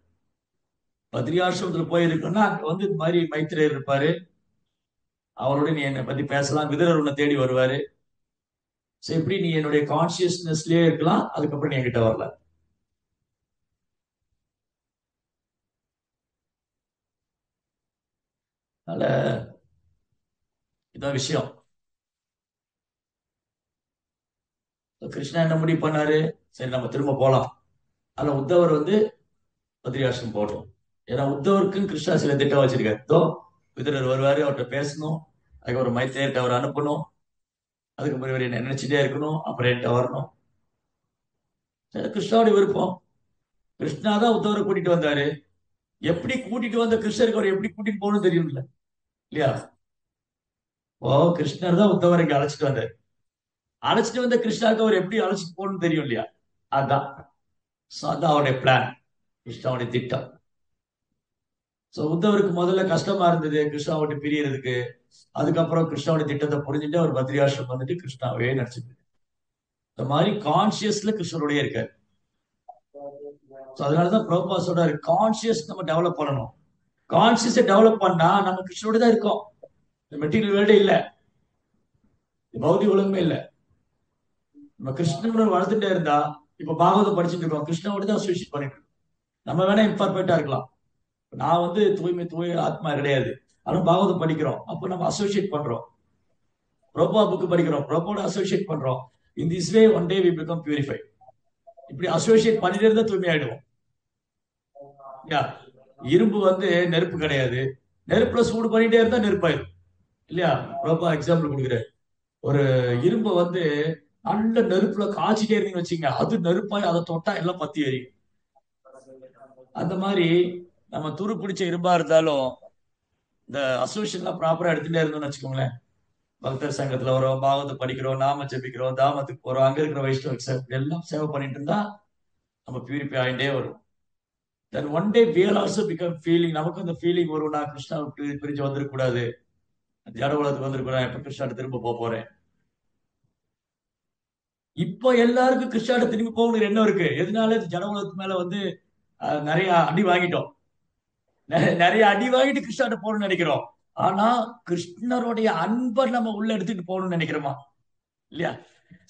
பத்ரிகாசிரமத்துல போய் இருக்குன்னா அங்க வந்து இது மாதிரி மைத்திரர் இருப்பாரு, அவரோட நீ என்னை பத்தி பேசலாம். விதுரர் உன்னை தேடி வருவாரு. எப்படி நீ என்னுடைய கான்சியஸ்னஸ்லயே இருக்கலாம், அதுக்கப்புறம் நீ என்கிட்ட வரல. அதனால இதான் விஷயம். கிருஷ்ணா என்ன முடிவு பண்ணாரு? சரி நம்ம திரும்ப போலாம். ஆனா உத்தவர் வந்து பத்ரிகாசிரமம் போட்டோம். ஏன்னா உத்தவருக்கும் கிருஷ்ணா சில திட்டம் வச்சிருக்காரு. விதுரர் வருவாரு, அவர்கிட்ட பேசணும், அதுக்கு ஒரு மைத்ரேயர்கிட்ட அவர் அனுப்பணும், அதுக்கப்புறம் இவர் என்ன நினைச்சிட்டே இருக்கணும், அப்புறம் என்கிட்ட வரணும். சரி, கிருஷ்ணாவுடைய விருப்பம். கிருஷ்ணா தான் உத்தவரை கூட்டிட்டு வந்தாரு. எப்படி கூட்டிட்டு வந்த கிருஷ்ணருக்கு அவர் எப்படி கூட்டிட்டு போகணும்னு தெரியும்ல, இல்லையா? ஓ, கிருஷ்ணர் தான் உத்தவரை இங்க அழைச்சிட்டு வந்தாரு. அழைச்சிட்டு வந்த கிருஷ்ணாவுக்கு அவர் எப்படி அழைச்சிட்டு போகணும்னு தெரியும் இல்லையா? அதான். So, அதான் அவருடைய பிளான், கிருஷ்ணாவுடைய திட்டம். சோ உத்தவருக்கு முதல்ல கஷ்டமா இருந்தது கிருஷ்ணாவோட பிரியறதுக்கு. அதுக்கப்புறம் கிருஷ்ணாவோட திட்டத்தை புரிஞ்சுட்டு அவர் பத்ரிகாசிரமம் வந்துட்டு கிருஷ்ணாவே நடிச்சுட்டு இந்த மாதிரி கான்சியஸ்ல கிருஷ்ணருடைய இருக்காரு. சோ அதனாலதான் பிரபுபா சொல்றாரு, கான்சியஸ் நம்ம டெவலப் பண்ணணும். கான்சியஸை டெவலப் பண்ணா நம்ம கிருஷ்ணரோட தான் இருக்கோம். மெட்டீரியல் வேர்ல்டே இல்ல, பௌதிக உலகமே இல்ல. நம்ம கிருஷ்ணனோட வளர்த்துட்டே இருந்தா, இப்ப பாகவதம் படிச்சுட்டு இருக்கோம், கிருஷ்ணனோட தான் அசோசியேட் பண்ணிட்டு இருக்கோம். நம்ம வேணா இம்பர்ஃபெக்டா இருக்கலாம். நான் வந்து தூய ஆத்மா கிடையாது, ஆனா பாகவதம் படிக்கிறோம், அப்போ நம்ம அசோசியேட் பண்றோம். பிரபா புக் படிக்கிறோம், பிரபோட அசோசியேட் பண்றோம். In this way one day we become purify. இப்படி அசோசியேட் பண்ணிட்டே இருந்தா தூய்மையாயிடுவோம். இரும்பு வந்து நெருப்பு கிடையாது, நெருப்புல சூடு பண்ணிட்டே இருந்தா நெருப்பாயிடும், இல்லையா? பிரபா எக்ஸாம்பிள் கொடுக்குறாரு. ஒரு இரும்பை வந்து நல்ல நெருப்புல காய்ச்சிட்டே இருந்தீங்கன்னு வச்சுங்க, அது நெருப்பாய் அதை தொட்டா எல்லாம் பத்தி எரியும். அந்த மாதிரி நம்ம துரு பிடிச்ச இரும்பா இருந்தாலும் இந்த அசோசியேஷன்லாம் ப்ராப்பரா எடுத்துட்டே இருந்தோம்னு வச்சுக்கோங்களேன், பக்தர் சங்கத்துல வரோம், பாகவத்தை படிக்கிறோம், நாம ஜெபிக்கிறோம், தாமத்துக்கு போறோம், அங்க இருக்கிற வைஷ்ணவ எல்லாம் சேவை பண்ணிட்டு இருந்தா நம்ம பியூரிஃபை ஆகிட்டே வரும். Then one day we will also become feeling, நமக்கு அந்த ஃபீலிங் வரும், நான் கிருஷ்ணா பிரிஞ்சு வந்துடக்கூடாது, ஜட உலகத்துக்கு வந்துருக்கூடாது, எப்ப கிருஷ்ணாட்ட திரும்ப போக போறேன். இப்போ எல்லாருக்கும் கிருஷ்ணாட்ட திரும்பி போகணுங்கிற எண்ணம் இருக்கு. எதனால? ஜட உலகத்து மேல வந்து நிறைய அடி வாங்கிட்டோம், நிறைய அடி வாங்கிட்டு கிருஷ்ணாட்ட போகணும்னு நினைக்கிறோம். ஆனா கிருஷ்ணருடைய அன்பை நம்ம உள்ள எடுத்துட்டு போகணும்னு நினைக்கிறோமா, இல்லையா?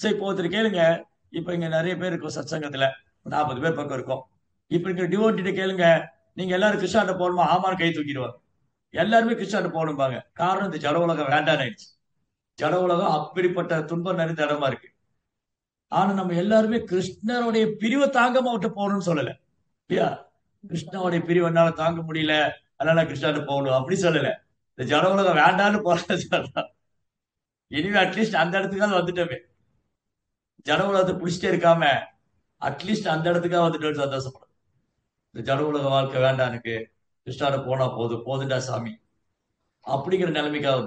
சரி, இப்போ ஒருத்தர் கேளுங்க, இப்ப இங்க நிறைய பேர் இருக்கும் சத் சங்கத்துல, 40 பேர் பக்கம் இருக்கும். இப்ப இங்க டிவோட்டிட்ட கேளுங்க, நீங்க எல்லாரும் கிருஷ்ணாட்ட போகணுமா? ஆமான்னு கை தூக்கிடுவாங்க. எல்லாருமே கிருஷ்ணாட்ட போகணும்பாங்க. காரணம், இந்த ஜட உலகம் வேண்டான்னு ஆயிடுச்சு. ஜட உலகம் அப்படிப்பட்ட துன்பம் நிறைந்த இடமா இருக்கு. ஆனா நம்ம எல்லாருமே கிருஷ்ணருடைய பிரிவை தாங்காம அவர்கிட்ட போகணும்னு சொல்லல, இல்லையா? கிருஷ்ணாவுடைய பிரிவு என்னால தாங்க முடியல, அதனால கிருஷ்ணாட்ட போகணும் அப்படி சொல்லல. இந்த ஜட உலகம் வேண்டான்னு போறது. இனிமே அட்லீஸ்ட் அந்த இடத்துக்காக வந்துட்டோமே, ஜட உலகத்தை பிடிச்சிட்டே இருக்காம அட்லீஸ்ட் அந்த இடத்துக்காக வந்துட்டு சந்தோஷப்படும். இந்த ஜட உலக வாழ்க்கை வேண்டாம் எனக்கு, கிருஷ்ணாட போனா போதும், போதுண்டா சாமி, அப்படிங்கிற நிலைமைக்காக.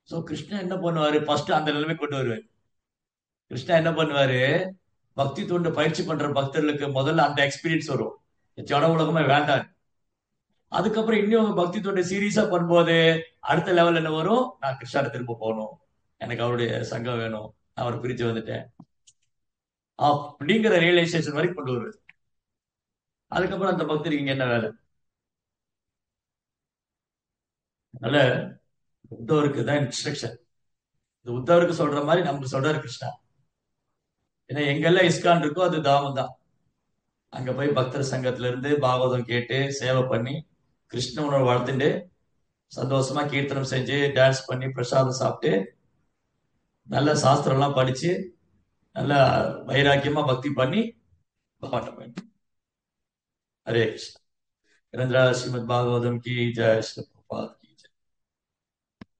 சோ கிருஷ்ணன் என்ன பண்ணுவாரு? ஃபர்ஸ்ட் அந்த நிலைமை கொண்டு வருவாரு. கிருஷ்ணா என்ன பண்ணுவாரு? பக்தி தொண்டு பயிற்சி பண்ற பக்தர்களுக்கு முதல்ல அந்த எக்ஸ்பீரியன்ஸ் வரும், ஜட உலகமே வேண்டாம். அதுக்கப்புறம் இன்னும் பக்தி தொண்டு சீரியஸா பண்ணும்போது அடுத்த லெவல் என்ன வரும்? நான் கிருஷ்ணாட திரும்ப போகணும், எனக்கு அவருடைய சங்கம் வேணும், நான் அவரை பிரிச்சு வந்துட்டேன் அப்படிங்கிற ரியலைசேஷன் வரைக்கும் கொண்டு வருவாரு. அதுக்கப்புறம் அந்த பக்தருக்கு இங்க என்ன வேலை? அதனால உத்தவருக்கு தான் இன்ஸ்ட்ரக்ஷன். இது உத்தவருக்கு சொல்ற மாதிரி நமக்கு சொல்றாரு கிருஷ்ணா. ஏன்னா எங்கெல்லாம் இஸ்கான் இருக்கோ அது தாமம் தான். அங்க போய் பக்தர் சங்கத்துல இருந்து பாகவதம் கேட்டு சேவை பண்ணி கிருஷ்ண உணர்வு வளர்த்துட்டு சந்தோஷமா கீர்த்தனம் செஞ்சு டான்ஸ் பண்ணி பிரசாதம் சாப்பிட்டு நல்ல சாஸ்திரம் எல்லாம் படிச்சு நல்ல வைராக்கியமா பக்தி பண்ணி பகவான் போயிட்டு. ஹரே கிருஷ்ணா. ஸ்ரீமத் பாகவதம் கி ஜெய். ஸ்ரீ பிரபுபாத்.